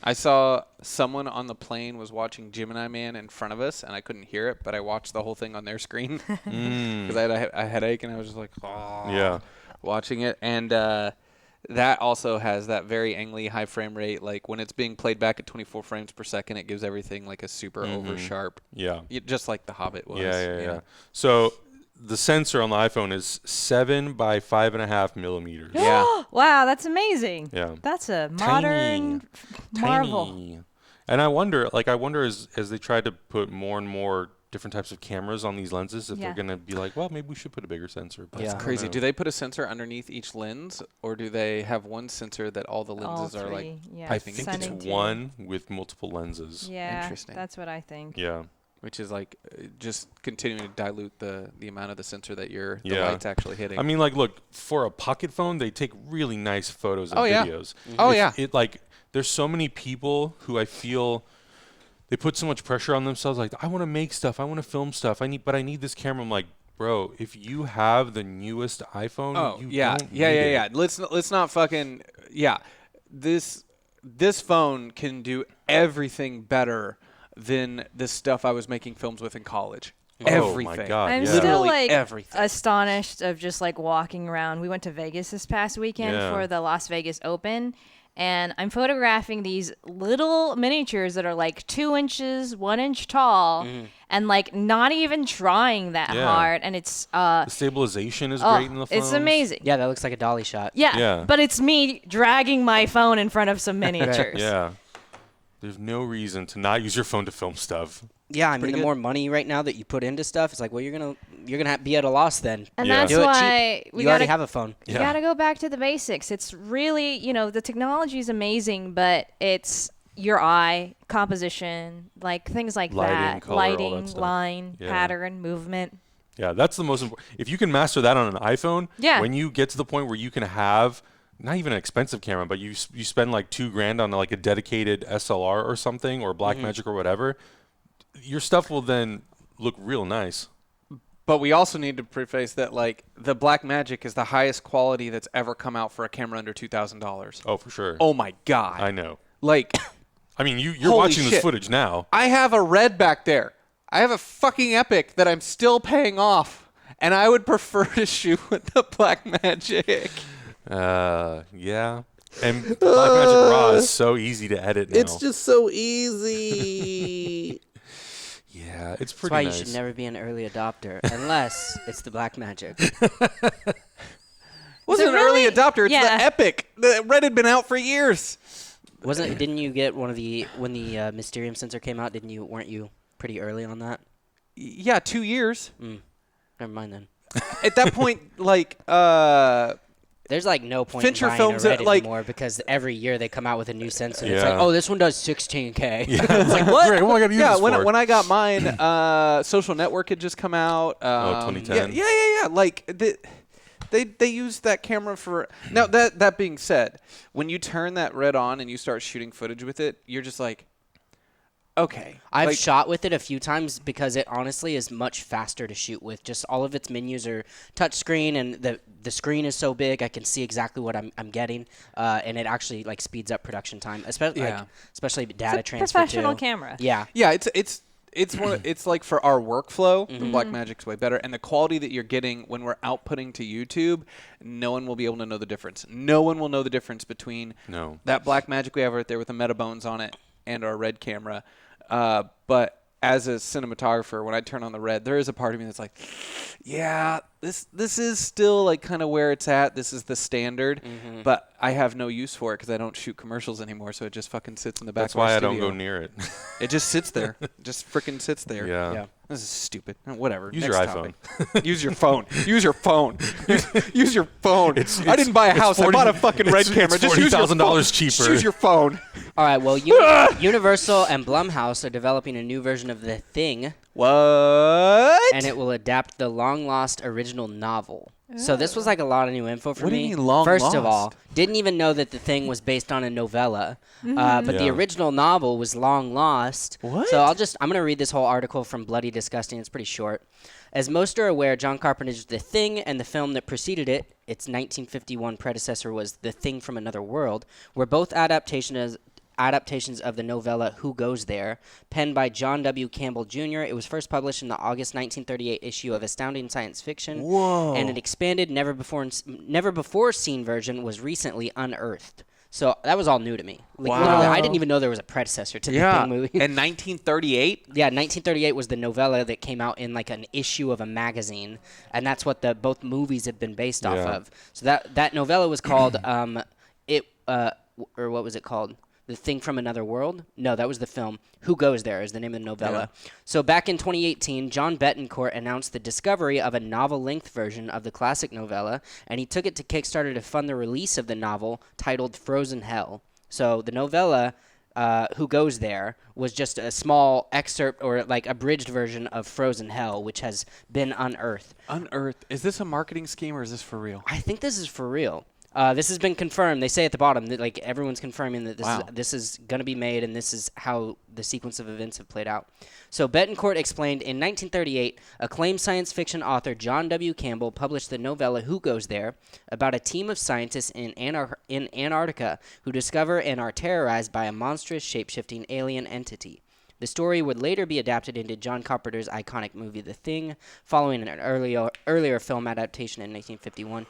I saw someone on the plane was watching Gemini Man in front of us, and I couldn't hear it, but I watched the whole thing on their screen because I had a headache, and I was just like, Yeah. watching it. And that also has that very angly high frame rate. Like when it's being played back at 24 frames per second, it gives everything like a super over sharp. Yeah. Just like the Hobbit was. Yeah. So the sensor on the iPhone is 7 by 5.5 millimeters. Yeah. Wow, that's amazing. Yeah. That's a modern marvel. Tiny. And I wonder as they try to put more and more different types of cameras on these lenses, if they're going to be like, well, maybe we should put a bigger sensor. But That's crazy. Do they put a sensor underneath each lens, or do they have one sensor that all the lenses are like I piping think into? it's one with multiple lenses. Yeah, Interesting. that's what I think. Yeah. Which is like just continuing to dilute the amount of the sensor that the Yeah. light's actually hitting. I mean, like, look, for a pocket phone, they take really nice photos and videos. There's so many people who I feel they put so much pressure on themselves. Like, I want to make stuff, I want to film stuff, but I need this camera. I'm like, bro, if you have the newest iPhone, don't need it. Let's not fucking This phone can do everything better than the stuff I was making films with in college. Everything. Oh my God! I'm yeah. still Literally like everything. astonished of just like walking around. We went to Vegas this past weekend for the Las Vegas Open, and I'm photographing these little miniatures that are like 2 inches, 1 inch tall, and like not even trying that hard. And it's the stabilization is great in the phone. It's amazing. Yeah, that looks like a dolly shot. Yeah, but it's me dragging my phone in front of some miniatures. Yeah. There's no reason to not use your phone to film stuff. Yeah, I mean, the more money right now that you put into stuff, it's like, well, you're gonna be at a loss then. And Yeah. that's Do it why cheap. we You already gotta have a phone. you gotta go back to the basics. It's really, the technology is amazing, but it's your eye, composition, like things like Lighting, that. color, all that Lighting, stuff. line, Yeah. pattern, movement. Yeah, that's the most important. If you can master that on an iPhone, when you get to the point where you can have not even an expensive camera, but you spend like $2,000 on like a dedicated SLR or something, or Blackmagic or whatever, your stuff will then look real nice. But we also need to preface that like the Blackmagic is the highest quality that's ever come out for a camera under $2,000. Oh, for sure. Oh my God. I know. Like, I mean, you're Holy watching this shit. footage now. I have a Red back there. I have a fucking Epic that I'm still paying off, and I would prefer to shoot with the Blackmagic. Yeah. And Blackmagic RAW is so easy to edit now. It's just so easy. Yeah, it's That's pretty why nice. you should never be an early adopter, unless it's the Blackmagic. Wasn't an early adopter. It's Yeah. the Epic. The Red had been out for years. Didn't you get one of when the Mysterium sensor came out? Weren't you pretty early on that? Yeah, 2 years. Never mind then. At that point, like, There's like no point Fincher in buying films a Red that, like- anymore because every year they come out with a new sensor. It's Yeah. like, oh, this one does 16K. It's like, what? Great, what am I going to use this for? when I got mine, Social Network had just come out. 2010. Yeah. Like they used that camera for. Now that being said, when you turn that Red on and you start shooting footage with it, you're just like, okay. I've like, shot with it a few times because it honestly is much faster to shoot with. Just all of its menus are touchscreen, and the screen is so big I can see exactly what I'm getting, and it actually like speeds up production time, especially data transfer. Professional too. camera. Yeah. Yeah, it's like for our workflow, the Blackmagic's way better, and the quality that you're getting when we're outputting to YouTube, no one will be able to know the difference. No one will know the difference between that Blackmagic we have right there with the Metabones on it and our Red camera. But as a cinematographer, when I turn on the Red, there is a part of me that's like, yeah, this is still like kind of where it's at. This is the standard, but I have no use for it because I don't shoot commercials anymore. So it just fucking sits in the back. That's of my why I studio. don't go near it. It just sits there. Just freaking sits there. Yeah. This is stupid. Whatever. Use Next your topic. Use your phone. Use your phone. Use your phone. I didn't buy a it's house. 40 I bought a fucking Red camera. It's Just use your phone. $40,000 cheaper. Just use your phone. All right. Well, Universal and Blumhouse are developing a new version of The Thing, What? and it will adapt the long-lost original novel. So this was like a lot of new info for What do me. you mean long First of all, lost? didn't even know that The Thing was based on a novella, but the Yeah. original novel was long lost. What? So I'm going to read this whole article from Bloody Disgusting. It's pretty short. As most are aware, John Carpenter's The Thing and the film that preceded it, its 1951 predecessor was The Thing from Another World, were both adaptations adaptations of the novella Who Goes There, penned by John W. Campbell Jr. It was first published in the August 1938 issue of Astounding Science Fiction. Whoa. And an expanded, never before seen version was recently unearthed. So that was all new to me. Like, Wow. literally, I didn't even know there was a predecessor to the Thing movie. In 1938? Yeah, 1938 was the novella that came out in like an issue of a magazine, and that's what both movies have been based off of. So that novella was called or what was it called? The Thing from Another World? No, that was the film. Who Goes There is the name of the novella. Yeah. So back in 2018, John Betancourt announced the discovery of a novel-length version of the classic novella, and he took it to Kickstarter to fund the release of the novel titled Frozen Hell. So the novella, Who Goes There, was just a small excerpt or like abridged version of Frozen Hell, which has been unearthed. Unearthed. Is this a marketing scheme or is this for real? I think this is for real. This has been confirmed. They say at the bottom that like everyone's confirming that this is going to be made, and this is how the sequence of events have played out. So Betancourt explained, in 1938, acclaimed science fiction author John W. Campbell published the novella Who Goes There, about a team of scientists in Antarctica who discover and are terrorized by a monstrous shape-shifting alien entity. The story would later be adapted into John Carpenter's iconic movie The Thing, following an earlier film adaptation in 1951.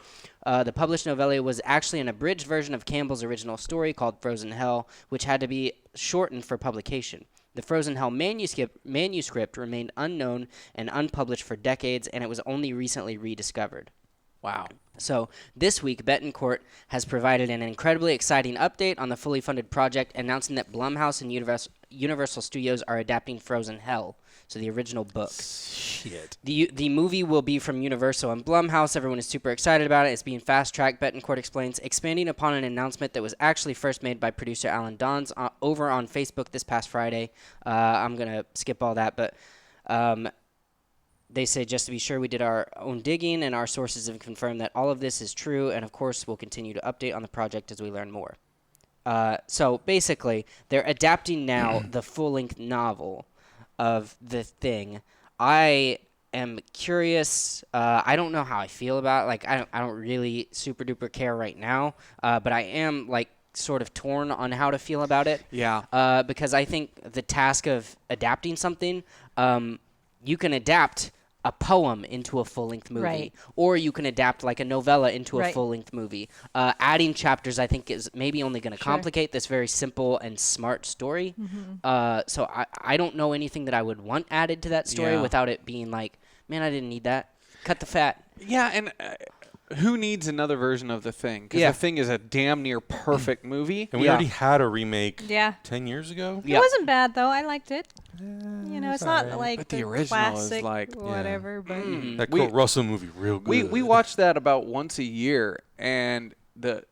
The published novella was actually an abridged version of Campbell's original story called Frozen Hell, which had to be shortened for publication. The Frozen Hell manuscript remained unknown and unpublished for decades, and it was only recently rediscovered. Wow. So this week, Betancourt has provided an incredibly exciting update on the fully funded project, announcing that Blumhouse and Universal Studios are adapting Frozen Hell, so the original book. Shit. The movie will be from Universal and Blumhouse. Everyone is super excited about it. It's being fast-tracked, Betancourt explains, expanding upon an announcement that was actually first made by producer Alan Dons over on Facebook this past Friday. I'm going to skip all that, but they say, just to be sure, we did our own digging, and our sources have confirmed that all of this is true, and of course we'll continue to update on the project as we learn more. So basically, they're adapting now the full-length novel of The Thing. I am curious. I don't know how I feel about it. Like, I don't really super-duper care right now, but I am, like, sort of torn on how to feel about it. Yeah. Because I think the task of adapting something, you can adapt a poem into a full-length movie, Right. or you can adapt like a novella into a Right. full-length movie. Adding chapters, I think, is maybe only going to complicate this very simple and smart story. So I don't know anything that I would want added to that story without it being like, man, I didn't need that. Cut the fat. Yeah, and who needs another version of The Thing? Because Yeah. The Thing is a damn near perfect movie. And we already had a remake 10 years ago. Yeah. It wasn't bad though. I liked it. You know, it's not like But the the original is classic like- whatever, but That We- Kurt Russell movie, real good. We watch that about once a year, and the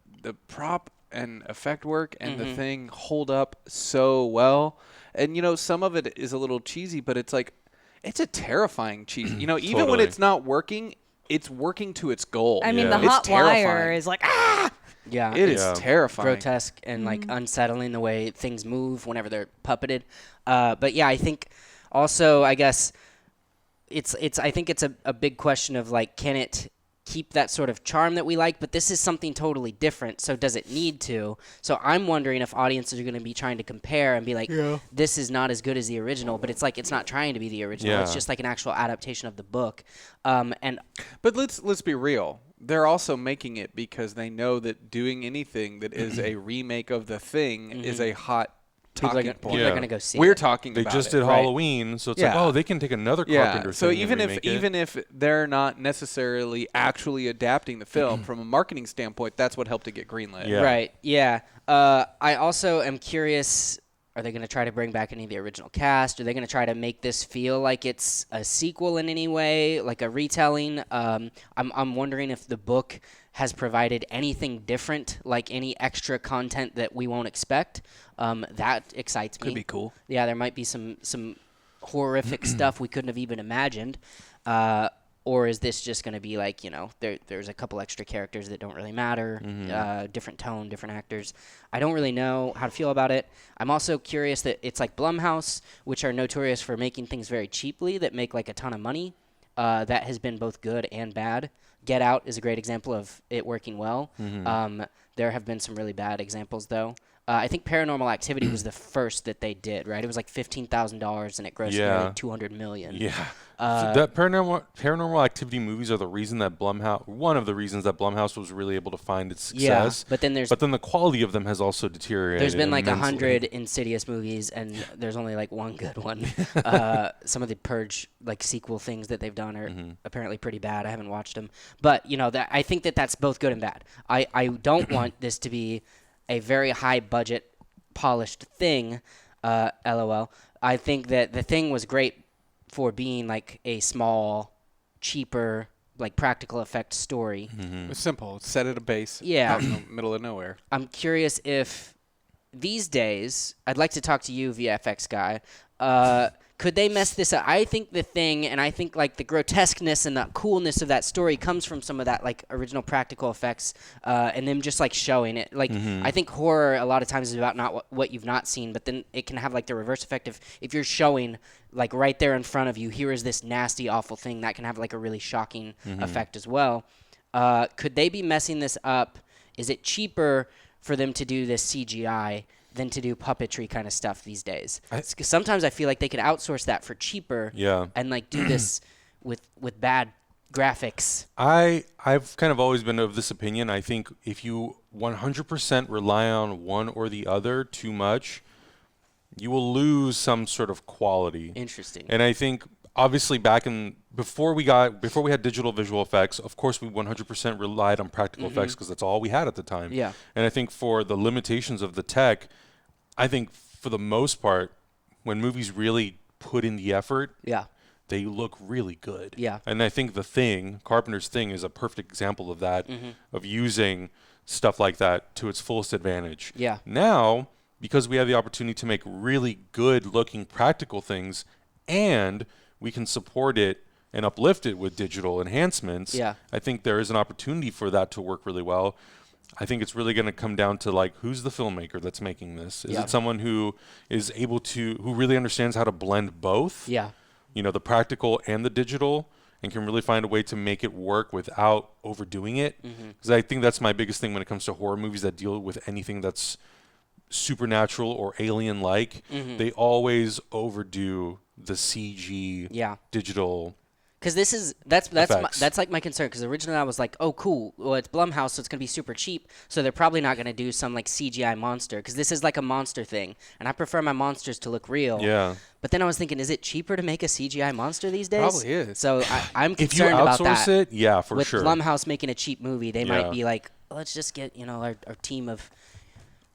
prop and effect work and The Thing hold up so well. And, you know, some of it is a little cheesy, but it's like, it's a terrifying cheese. You know, even when Totally. it's not working, it's working to its goal. I mean, Yeah. the It's hot wire terrifying. is like ah. Yeah. It is Yeah. terrifying. Grotesque and like unsettling the way things move whenever they're puppeted. But yeah, I think also, I guess I think it's a big question of like, can it keep that sort of charm that we like? But this is something totally different. So does it need to? So I'm wondering if audiences are going to be trying to compare and be like, this is not as good as the original, but it's like, it's not trying to be the original. It's Yeah. just like an actual adaptation of the book. And But let's be real. They're also making it because they know that doing anything that is a remake of The Thing is a hot people talking are point. Yeah. going to go see We're it. talking They about just it. did right. Halloween, so it's like, Yeah. oh, they can take another Carpenter So thing even and if remake it. even if they're not necessarily actually adapting the film from a marketing standpoint, that's what helped it get greenlit. Yeah. Right. Yeah. I also am curious. Are they going to try to bring back any of the original cast? Are they going to try to make this feel like it's a sequel in any way, like a retelling? I'm wondering if the book has provided anything different, like any extra content that we won't expect. That excites me. Could be cool. Yeah, there might be some horrific stuff we couldn't have even imagined. Or is this just going to be like, you know, there's a couple extra characters that don't really matter, different tone, different actors. I don't really know how to feel about it. I'm also curious that it's like Blumhouse, which are notorious for making things very cheaply that make like a ton of money. That has been both good and bad. Get Out is a great example of it working well. There have been some really bad examples, though. I think Paranormal Activity was the first that they did, right? It was like $15,000 and it grossed Yeah. nearly $200 million. Yeah. So that paranormal activity movies are the reason that one of the reasons that Blumhouse was really able to find its success. But then the quality of them has also deteriorated. there's been like immensely. 100 Insidious movies, and there's only like one good one. Some of the Purge like sequel things that they've done are apparently pretty bad. I haven't watched them, but I think that that's both good and bad. I don't want this to be a very high budget, polished thing. LOL. I think that the thing was great for being like a small, cheaper, like practical effect story. It's simple. It's set at a base. Yeah. Out in the middle of nowhere. I'm curious if these days, I'd like to talk to you, VFX guy. Could they mess this up? I think the thing, and I think like the grotesqueness and the coolness of that story comes from some of that like original practical effects, and them just like showing it. Like I think horror a lot of times is about not what you've not seen, but then it can have like the reverse effect of if you're showing like right there in front of you, here is this nasty, awful thing that can have like a really shocking effect as well. Could they be messing this up? Is it cheaper for them to do this CGI than to do puppetry kind of stuff these days? 'Cause sometimes I feel like they could outsource that for cheaper. Yeah. And like do this with bad graphics. I've kind of always been of this opinion. I think if you 100% rely on one or the other too much, you will lose some sort of quality. Interesting. And I think obviously before we had digital visual effects, of course we 100% relied on practical effects because that's all we had at the time. Yeah. And I think for the limitations of the tech, I think for the most part, when movies really put in the effort, Yeah. they look really good. Yeah. And I think Carpenter's Thing is a perfect example of that, of using stuff like that to its fullest advantage. Yeah. Now, because we have the opportunity to make really good looking practical things and we can support it and uplift it with digital enhancements, Yeah. I think there is an opportunity for that to work really well. I think it's really going to come down to like, who's the filmmaker that's making this? Is Yeah. it someone who is able to, who really understands how to blend both? Yeah. The practical and the digital, and can really find a way to make it work without overdoing it. Because I think that's my biggest thing when it comes to horror movies that deal with anything that's supernatural or alien-like. They always overdo the CG Yeah. digital. Because that's Effects. like my concern. Because originally I was like, oh, cool. Well, it's Blumhouse, so it's gonna be super cheap. So they're probably not gonna do some like CGI monster. Because this is like a monster thing, and I prefer my monsters to look real. Yeah. But then I was thinking, is it cheaper to make a CGI monster these days? Probably is. So I'm If you concerned about outsource that. it, yeah, for With sure. Blumhouse making a cheap movie, they Yeah. might be like, let's just get our team of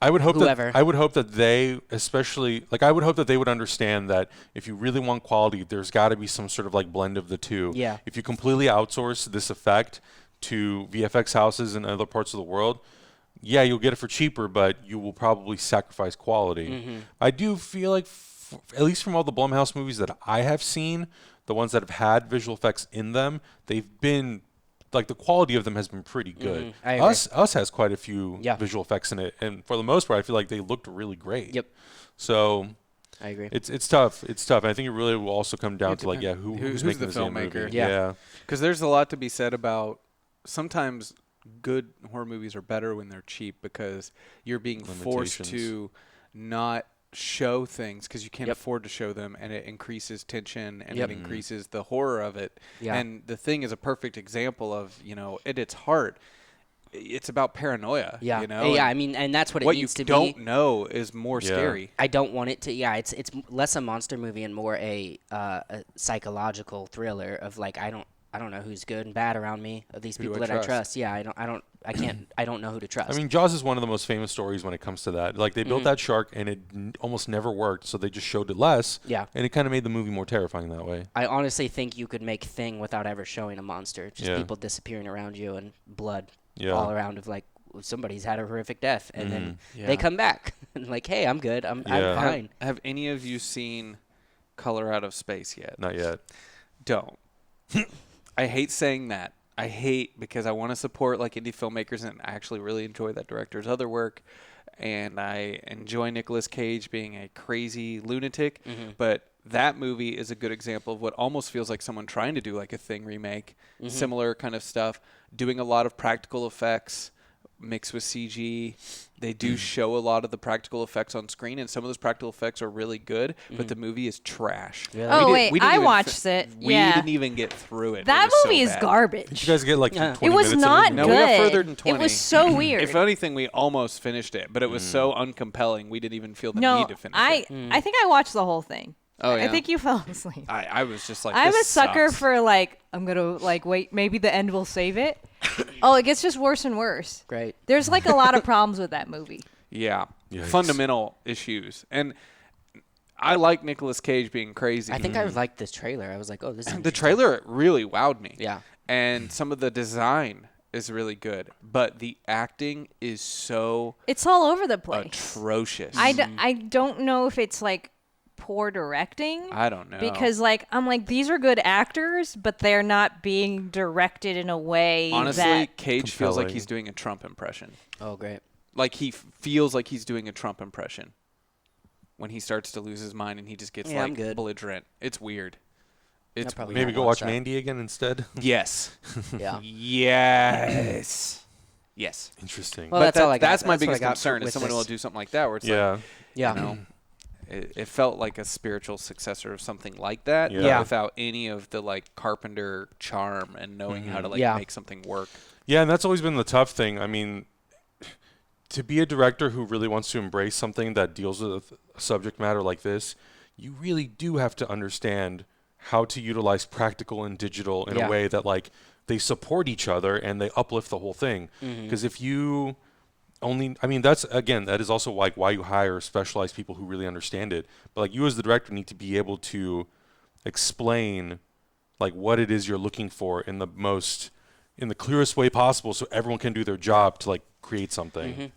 I would hope whoever. that they, especially like, I would hope that they would understand that if you really want quality, there's got to be some sort of like blend of the two. Yeah. If you completely outsource this effect to VFX houses in other parts of the world, yeah, you'll get it for cheaper, but you will probably sacrifice quality. I do feel like, at least from all the Blumhouse movies that I have seen, the ones that have had visual effects in them, they've been like, the quality of them has been pretty good. I agree. Us has quite a few Yeah. visual effects in it, and for the most part, I feel like they looked really great. Yep. So I agree. it's tough. It's tough. And I think it really will also come down to like, yeah, who's making the this damn filmmaker? movie? Yeah. Because there's a lot to be said about sometimes good horror movies are better when they're cheap because you're being forced Limitations. to not show things because you can't Yep. afford to show them, and it increases tension and Yep. it increases the horror of it. Yeah. And the Thing is a perfect example of, at its heart, it's about paranoia. Yeah. Yeah. Yeah. I mean, and that's what it what you needs to don't be. know is more Yeah. scary. I don't want it to. Yeah, it's less a monster movie and more a psychological thriller of like I don't know who's good and bad around me of these Who do people I that I trust? trust. Yeah, I don't know who to trust. I mean, Jaws is one of the most famous stories when it comes to that. Like, they built that shark, and it almost never worked, so they just showed it less. Yeah. And it kind of made the movie more terrifying that way. I honestly think you could make Thing without ever showing a monster. Just Yeah. people disappearing around you and blood Yeah. all around of like somebody's had a horrific death and then Yeah. they come back and like, hey, I'm good. I'm Yeah. fine. Have any of you seen Color Out of Space yet? Not yet. Don't. I hate saying that. I hate because I want to support like indie filmmakers, and I actually really enjoy that director's other work, and I enjoy Nicolas Cage being a crazy lunatic. But that movie is a good example of what almost feels like someone trying to do like a Thing remake, similar kind of stuff, doing a lot of practical effects mixed with CG. They do show a lot of the practical effects on screen, and some of those practical effects are really good, but the movie is trash. Really? Oh, We didn't I even watched it. We Yeah. didn't even get through it. That It was movie so is bad. garbage. Did you guys get like 20 It was minutes not of No, good. we got further than It 20. was so weird. If anything, we almost finished it, but it was so uncompelling, we didn't even feel the no, need to finish it. I think I watched the whole thing. Oh, yeah? I think you fell asleep. I was just like, I'm a this sucker sucks. for like I'm gonna like wait, maybe the end will save it. Oh, it gets just worse and worse. Great. There's like a lot of problems with that movie. Yeah. Yikes. Fundamental issues. And I like Nicolas Cage being crazy. I think I liked this trailer. I was like, oh, this is the interesting. trailer really wowed me. Yeah. And some of the design is really good, but the acting is so It's all over the place. atrocious. I don't know if it's like poor directing. I don't know. Because like I'm like these are good actors, but they're not being directed in a way honestly, that Cage feels like compelling. he's doing a Trump impression. Oh, great. Like he feels like he's doing a Trump impression when he starts to lose his mind and he just gets Yeah, I'm like good. belligerent. It's weird. It's probably Maybe not go watch watch that. Mandy again instead. yes. Yeah. Yes. Yes. Interesting. Well, But that's all I got. that's my That's what I biggest got concern is with someone this. will do something like that where it's yeah. like, Yeah. you know, it felt like a spiritual successor of something like that, Yeah. but Yeah. without any of the like Carpenter charm and knowing how to like Yeah. make something work. Yeah, and that's always been the tough thing. I mean, to be a director who really wants to embrace something that deals with a subject matter like this, you really do have to understand how to utilize practical and digital in Yeah. a way that like they support each other and they uplift the whole thing. Because if you only, I mean, that's again, that is also like why you hire specialized people who really understand it. But like you as the director need to be able to explain like what it is you're looking for in the clearest way possible so everyone can do their job to like create something.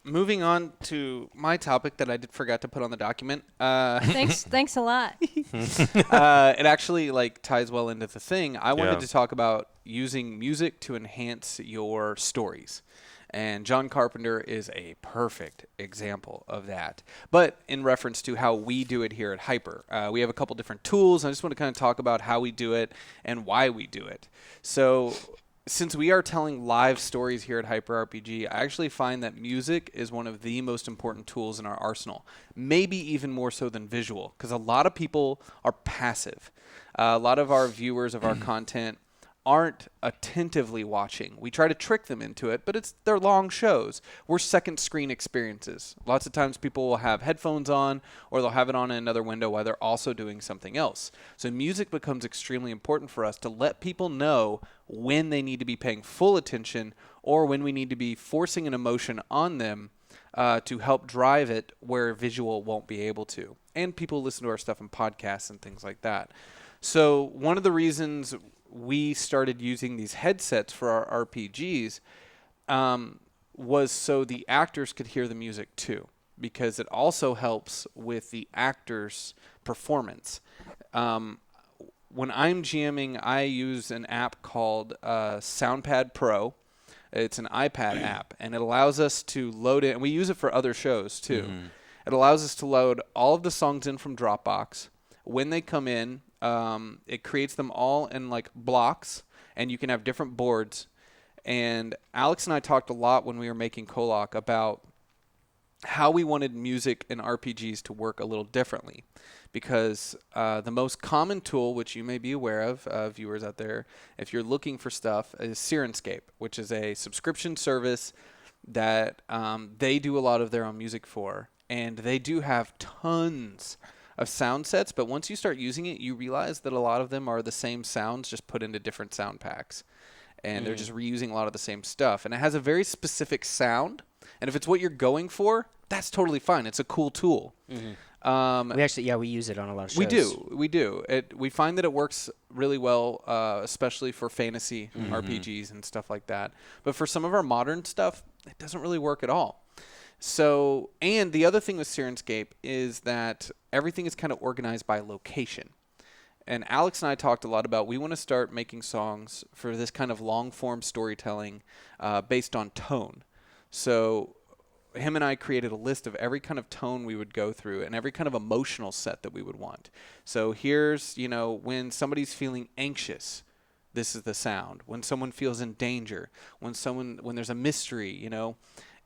Moving on to my topic that I forgot to put on the document. thanks a lot. It actually like ties well into the thing. I wanted Yeah. to talk about using music to enhance your stories. And John Carpenter is a perfect example of that. But in reference to how we do it here at Hyper, we have a couple different tools. I just want to kind of talk about how we do it and why we do it. So since we are telling live stories here at Hyper RPG, I actually find that music is one of the most important tools in our arsenal, maybe even more so than visual, because a lot of people are passive. A lot of our viewers of our content aren't attentively watching. We try to trick them into it, but they're long shows. We're second screen experiences. Lots of times people will have headphones on or they'll have it on in another window while they're also doing something else. So music becomes extremely important for us to let people know when they need to be paying full attention or when we need to be forcing an emotion on them to help drive it where visual won't be able to. And people listen to our stuff in podcasts and things like that. So one of the reasons we started using these headsets for our RPGs was so the actors could hear the music too, because it also helps with the actors' performance. When I'm GMing, I use an app called SoundPad Pro. It's an iPad app, and it allows us to load it, and we use it for other shows too. It allows us to load all of the songs in from Dropbox. When they come in, it creates them all in like blocks, and you can have different boards. And Alex and I talked a lot when we were making Kolak about how we wanted music in RPGs to work a little differently, because the most common tool, which you may be aware of, viewers out there, if you're looking for stuff, is Sirenscape, which is a subscription service that they do a lot of their own music for, and they do have tons of sound sets, but once you start using it, you realize that a lot of them are the same sounds just put into different sound packs, and they're just reusing a lot of the same stuff, and it has a very specific sound, and if it's what you're going for, that's totally fine. It's a cool tool. We actually, we use it on a lot of shows. We do. We find that it works really well, especially for fantasy RPGs and stuff like that. But for some of our modern stuff, it doesn't really work at all. So, and the other thing with Sirenscape is that everything is kind of organized by location. And Alex and I talked a lot about we want to start making songs for this kind of long-form storytelling based on tone. So him and I created a list of every kind of tone we would go through and every kind of emotional set that we would want. So here's, when somebody's feeling anxious, this is the sound. When someone feels in danger, when there's a mystery, you know.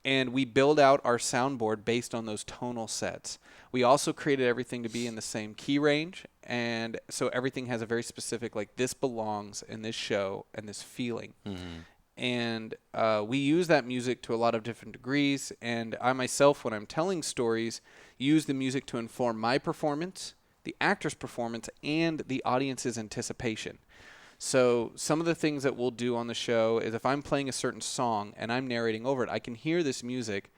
And we build out our soundboard based on those tonal sets. We also created everything to be in the same key range, and so everything has a very specific, like, this belongs in this show and this feeling. And we use that music to a lot of different degrees, and I myself, when I'm telling stories, use the music to inform my performance, the actor's performance, and the audience's anticipation. So some of the things that we'll do on the show is if I'm playing a certain song and I'm narrating over it, I can hear this music.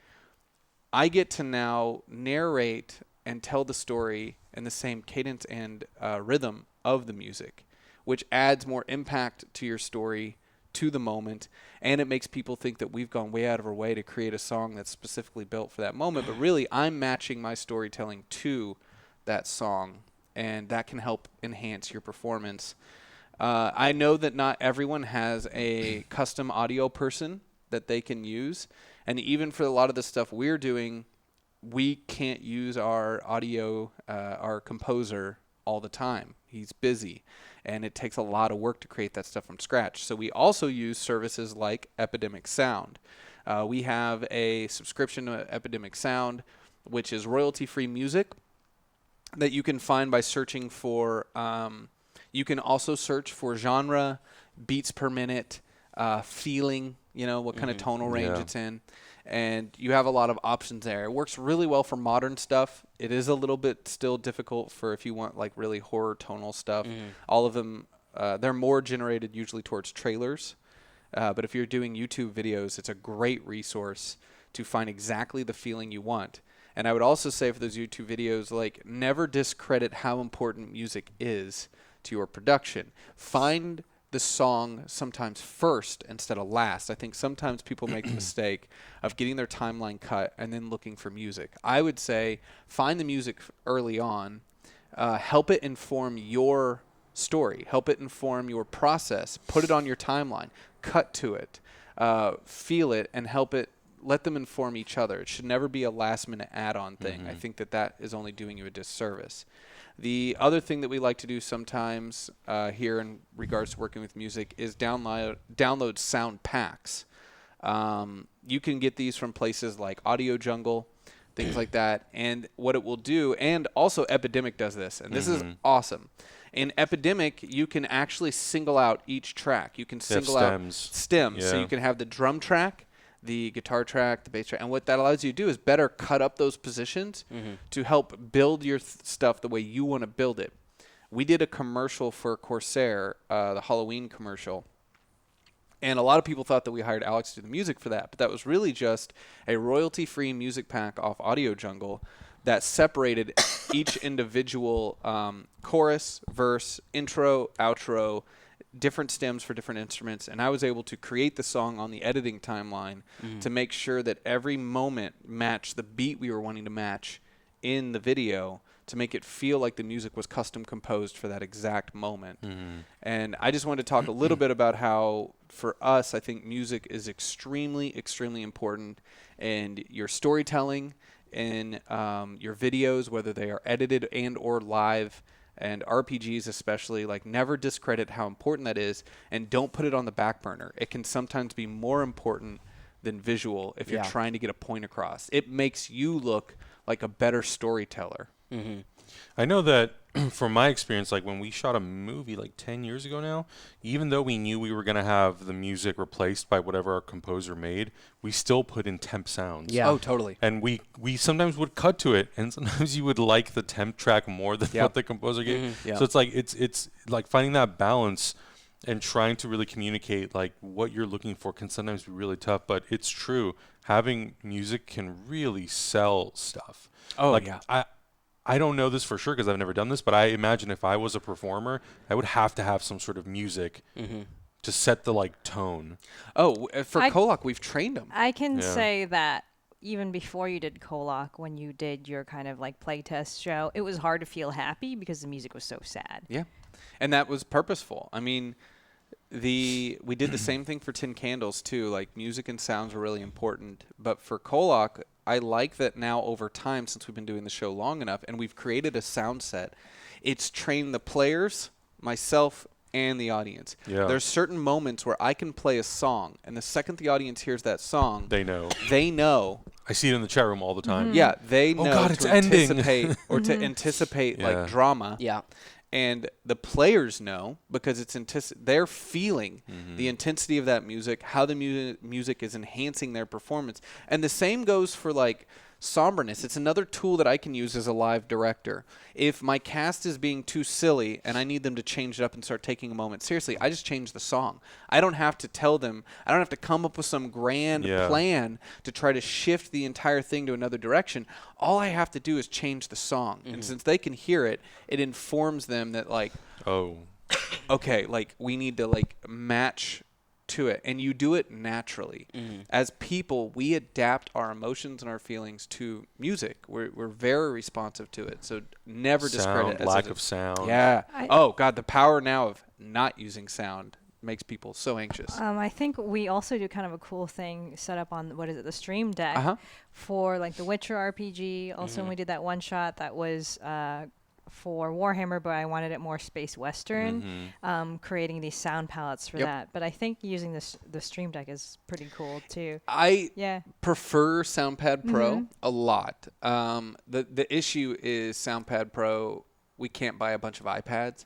I get to now narrate and tell the story in the same cadence and rhythm of the music, which adds more impact to your story, to the moment, and it makes people think that we've gone way out of our way to create a song that's specifically built for that moment. But really, I'm matching my storytelling to that song, and that can help enhance your performance. I know that not everyone has a custom audio person that they can use. And even for a lot of the stuff we're doing, we can't use our audio, our composer all the time. He's busy. And it takes a lot of work to create that stuff from scratch. So we also use services like Epidemic Sound. We have a subscription to Epidemic Sound, which is royalty-free music that you can find by searching for... you can also search for genre, beats per minute, feeling, you know, what kind of tonal range it's in. And you have a lot of options there. It works really well for modern stuff. It is a little bit still difficult for if you want like really horror tonal stuff. All of them, they're more generated usually towards trailers. But if you're doing YouTube videos, it's a great resource to find exactly the feeling you want. And I would also say for those YouTube videos, like, never discredit how important music is to your production. Find the song sometimes first instead of last. I think sometimes people make the mistake of getting their timeline cut and then looking for music. I would say find the music early on. Help it inform your story. Help it inform your process. Put it on your timeline. Cut to it. Feel it and help it. Let them inform each other. It should never be a last-minute add-on thing. I think that is only doing you a disservice. The other thing that we like to do sometimes here in regards to working with music is download sound packs. You can get these from places like Audio Jungle, things like that. And what it will do, and also Epidemic does this, and this is awesome. In Epidemic, you can actually single out each track. You can single out stems. Yeah. So you can have the drum track, the guitar track, the bass track, and what that allows you to do is better cut up those positions to help build your stuff the way you want to build it. We did a commercial for Corsair, the Halloween commercial, and a lot of people thought that we hired Alex to do the music for that, but that was really just a royalty-free music pack off Audio Jungle that separated each individual chorus, verse, intro, outro, different stems for different instruments, and I was able to create the song on the editing timeline to make sure that every moment matched the beat we were wanting to match in the video to make it feel like the music was custom composed for that exact moment. And I just wanted to talk a little bit about how, for us, I think music is extremely, extremely important in your storytelling, in your videos, whether they are edited and or live, and RPGs especially. Like, never discredit how important that is, and don't put it on the back burner. It can sometimes be more important than visual if you're trying to get a point across. It makes you look like a better storyteller. I know that from my experience, like when we shot a movie like 10 years ago now, even though we knew we were going to have the music replaced by whatever our composer made, we still put in temp sounds. Oh, totally. And we sometimes would cut to it, and sometimes you would like the temp track more than what the composer gave. So it's like it's like finding that balance and trying to really communicate like what you're looking for can sometimes be really tough, but it's true. Having music can really sell stuff. Oh, like, yeah. I don't know this for sure because I've never done this, but I imagine if I was a performer, I would have to have some sort of music to set the like tone. Oh, for Kolak, we've trained them. I can say that even before you did Kolak, when you did your kind of like playtest show, it was hard to feel happy because the music was so sad. Yeah, and that was purposeful. I mean, we did the same thing for Tin Candles too. Like, music and sounds were really important, but for Kolak, I like that now over time, since we've been doing the show long enough and we've created a sound set, it's trained the players, myself, and the audience. Yeah. There's certain moments where I can play a song, and the second the audience hears that song, They know. they know. I see it in the chat room all the time. Yeah, they know God, it's to ending. anticipate or to anticipate Yeah. like drama. Yeah. And the players know because it's they're feeling the intensity of that music, how the music is enhancing their performance. And the same goes for like somberness. It's another tool that I can use as a live director. If my cast is being too silly and I need them to change it up and start taking a moment seriously, I just change the song. I don't have to tell them, I don't have to come up with some grand plan to try to shift the entire thing to another direction. All I have to do is change the song. And since they can hear it, it informs them that like, okay, like we need to like match to it, and you do it naturally. As people, we adapt our emotions and our feelings to music. We're very responsive to it, so never discredit it. Lack of sound. Yeah. Oh God, the power now of not using sound makes people so anxious. I think we also do kind of a cool thing set up on the Stream Deck for like the Witcher RPG. Also, when we did that one shot that was for Warhammer, but I wanted it more space western, creating these sound palettes for that. But I think using the Stream Deck is pretty cool too. I prefer SoundPad Pro a lot. The issue is SoundPad Pro, we can't buy a bunch of iPads.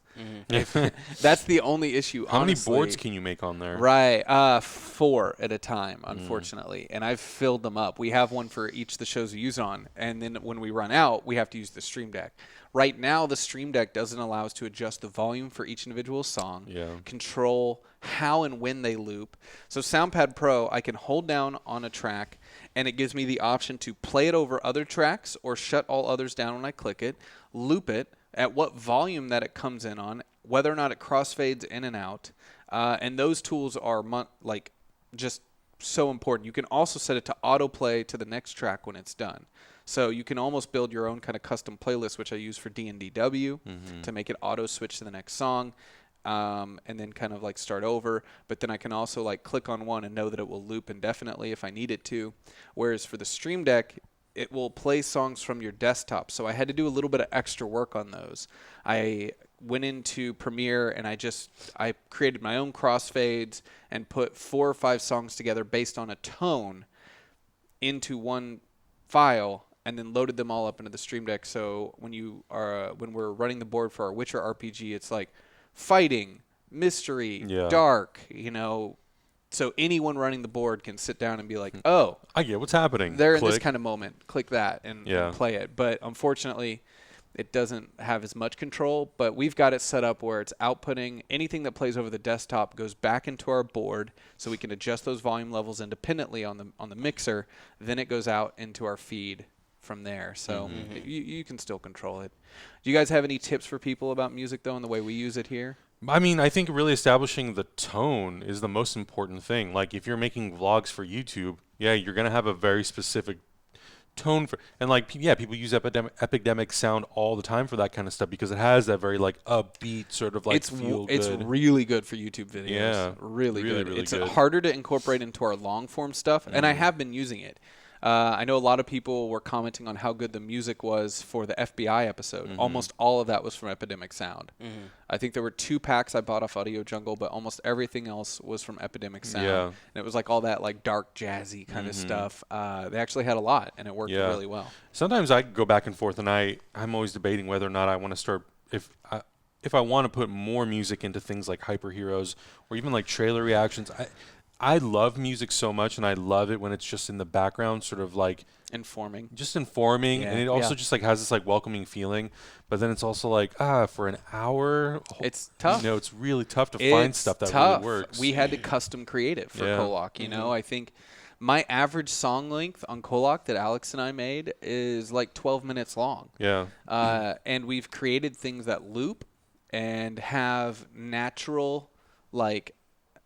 That's the only issue. How honestly. many boards can you make on there? Right, 4 at a time, unfortunately, and I've filled them up. We have one for each of the shows we use on, and then when we run out, we have to use the Stream Deck. Right now, the Stream Deck doesn't allow us to adjust the volume for each individual song, control how and when they loop. So SoundPad Pro, I can hold down on a track, and it gives me the option to play it over other tracks or shut all others down when I click it, loop it, at what volume that it comes in on, whether or not it crossfades in and out. And those tools are just so important. You can also set it to autoplay to the next track when it's done. So you can almost build your own kind of custom playlist, which I use for D&DW to make it auto switch to the next song, and then kind of like start over. But then I can also like click on one and know that it will loop indefinitely if I need it to. Whereas for the Stream Deck, it will play songs from your desktop. So I had to do a little bit of extra work on those. I went into Premiere and I created my own crossfades and put 4 or 5 songs together based on a tone into one file, and then loaded them all up into the Stream Deck. So when we're running the board for our Witcher RPG, it's like fighting, mystery, dark, so anyone running the board can sit down and be like, oh, I get what's happening. They're in this kind of moment. Click that and play it. But unfortunately, it doesn't have as much control. But we've got it set up where it's outputting anything that plays over the desktop goes back into our board, so we can adjust those volume levels independently on the mixer. Then it goes out into our feed from there. So you can still control it. Do you guys have any tips for people about music, though, and the way we use it here? I mean, I think really establishing the tone is the most important thing. Like, if you're making vlogs for YouTube, you're going to have a very specific tone for, and like, people use Epidemic sound all the time for that kind of stuff because it has that very like upbeat sort of like feel good. It's really good for YouTube videos. Yeah, really good. Really it's good. Harder to incorporate into our long form stuff, and I have been using it. I know a lot of people were commenting on how good the music was for the FBI episode. Almost all of that was from Epidemic Sound. I think there were 2 packs I bought off Audio Jungle, but almost everything else was from Epidemic Sound. And it was like all that like dark jazzy kind of stuff. They actually had a lot, and it worked really well. Sometimes I go back and forth, and I'm always debating whether or not I want to start, if I want to put more music into things like Hyper Heroes or even like trailer reactions. I love music so much, and I love it when it's just in the background, sort of like informing, and it also just like has this like welcoming feeling. But then it's also like for an hour, it's tough. It's really tough to find stuff that really works. We had to custom create it for Kolak. I think my average song length on Kolak that Alex and I made is like 12 minutes long. And we've created things that loop and have natural like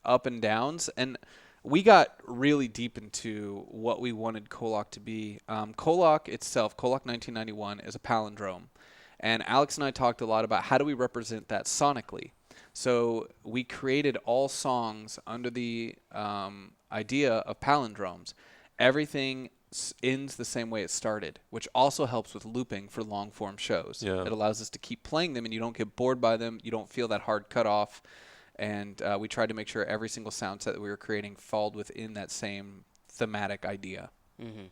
up and downs, and we got really deep into what we wanted Kolak to be. Kolak itself, Kolak 1991, is a palindrome, and Alex and I talked a lot about how do we represent that sonically. So we created all songs under the idea of palindromes. Everything ends the same way it started, which also helps with looping for long form shows. It allows us to keep playing them, and you don't get bored by them. You don't feel that hard cutoff. and we tried to make sure every single sound set that we were creating falled within that same thematic idea. Mm-hmm.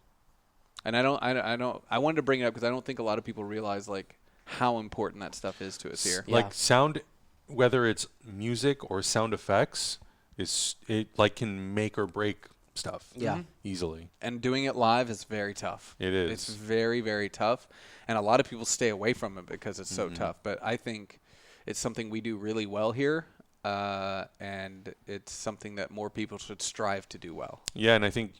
And I wanted to bring it up because I don't think a lot of people realize like how important that stuff is to us here. Yeah. Like sound, whether it's music or sound effects, it like can make or break stuff. Yeah. Easily. And doing it live is very tough. It is. It's very, very tough. And a lot of people stay away from it because it's so tough. But I think it's something we do really well here. And it's something that more people should strive to do well. Yeah, and I think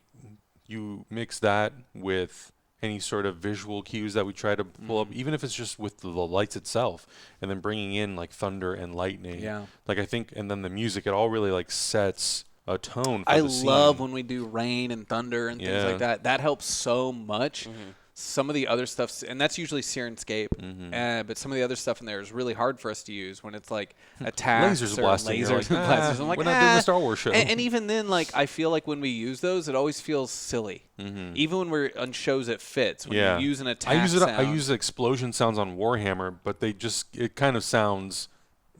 you mix that with any sort of visual cues that we try to pull up, even if it's just with the lights itself, and then bringing in like thunder and lightning. Yeah. Like I think, and then the music, it all really like sets a tone for I the scene. love when we do rain and thunder and things Yeah. like that. That helps so much. Some of the other stuff, and that's usually Sirenscape, but some of the other stuff in there is really hard for us to use when it's like attacks Lasers or blasting. You're lasers like, and blasters. I'm like, we're not doing the Star Wars show. And even then, like, I feel like when we use those, it always feels silly. Even when we're on shows, it fits. When Yeah. you use an attack I sound. use explosion sounds on Warhammer, but it kind of sounds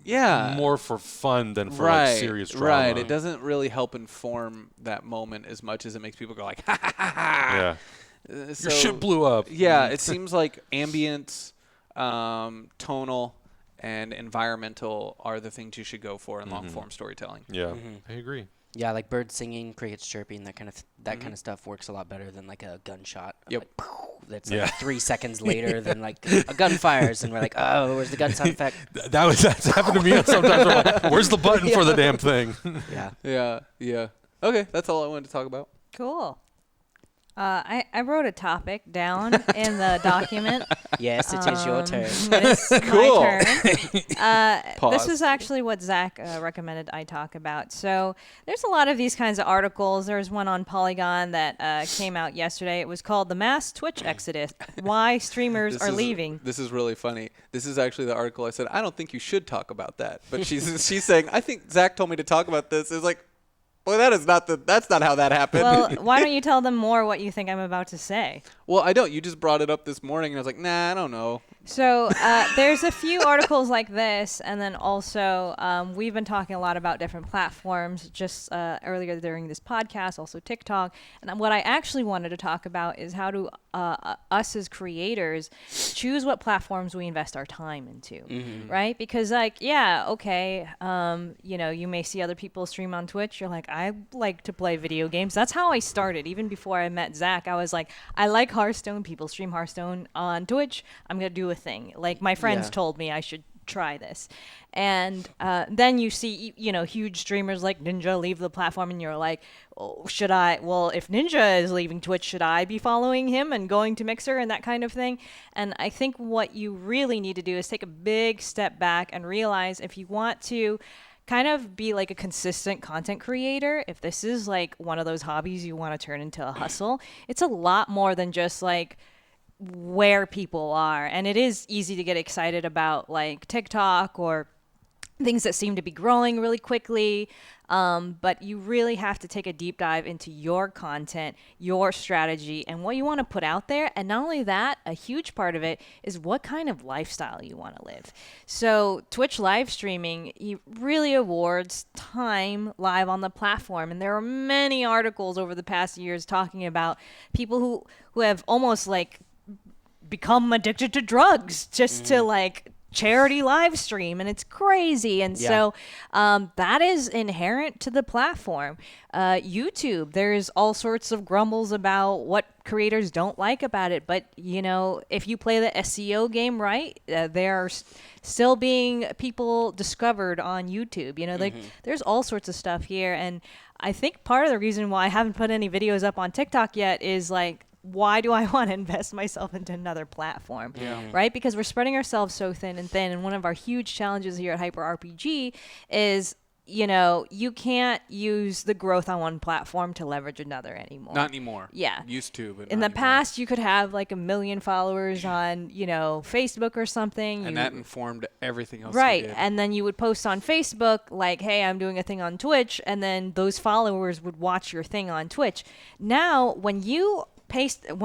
yeah. more for fun than for right, like serious drama. right. It doesn't really help inform that moment as much as it makes people go like, ha ha ha ha. Yeah. So, Your ship blew up. Yeah, it seems like ambient, tonal, and environmental are the things you should go for in long-form storytelling. Yeah, I agree. Yeah, like birds singing, crickets chirping, that kind of stuff works a lot better than like a gunshot. Yep. Like, that's Yeah. like 3 seconds later than like a gun fires, and we're like, oh, where's the gun sound effect? That's happened to me sometimes. I'm like, where's the button for the damn thing? Yeah. Yeah. Okay, that's all I wanted to talk about. Cool. I wrote a topic down in the document. Yes, it is your turn. It's Cool. my turn. Pause. This is actually what Zach recommended I talk about. So there's a lot of these kinds of articles. There's one on Polygon that came out yesterday. It was called "The Mass Twitch Exodus: Why Streamers Are Leaving." This is really funny. This is actually the article I said, I don't think you should talk about that. But she's saying, I think Zach told me to talk about this. It's like, boy, that's not how that happened. Well, why don't you tell them more what you think I'm about to say? Well, I don't. You just brought it up this morning, and I was like, nah, I don't know. So there's a few articles like this, and then also we've been talking a lot about different platforms just earlier during this podcast, also TikTok. And what I actually wanted to talk about is how do us as creators choose what platforms we invest our time into, right? Because like, yeah, okay, you may see other people stream on Twitch. You're like, I like to play video games. That's how I started. Even before I met Zach, I was like, I like Hearthstone. People stream Hearthstone on Twitch. I'm going to do a thing. Like my friends told me I should try this. And then you see, huge streamers like Ninja leave the platform and you're like, oh, if Ninja is leaving Twitch, should I be following him and going to Mixer and that kind of thing? And I think what you really need to do is take a big step back and realize if you want to kind of be like a consistent content creator, if this is like one of those hobbies you want to turn into a hustle, it's a lot more than just like where people are. And it is easy to get excited about like TikTok or things that seem to be growing really quickly. But you really have to take a deep dive into your content, your strategy, and what you want to put out there. And not only that, a huge part of it is what kind of lifestyle you want to live. So Twitch live streaming really awards time live on the platform. And there are many articles over the past years talking about people who have almost like become addicted to drugs just to like charity live stream, and it's crazy. And so that is inherent to the platform. YouTube, there's all sorts of grumbles about what creators don't like about it, but if you play the SEO game right, there are still being people discovered on YouTube. There's all sorts of stuff here. And I think part of the reason why I haven't put any videos up on TikTok yet is like, why do I want to invest myself into another platform, right? Because we're spreading ourselves so thin. And one of our huge challenges here at HyperRPG is, you can't use the growth on one platform to leverage another anymore. Not anymore. Yeah. Used to, but in not the anymore. past, you could have like 1 million followers on, Facebook or something. And that informed everything else. Right. You did. And then you would post on Facebook like, hey, I'm doing a thing on Twitch. And then those followers would watch your thing on Twitch. Now, when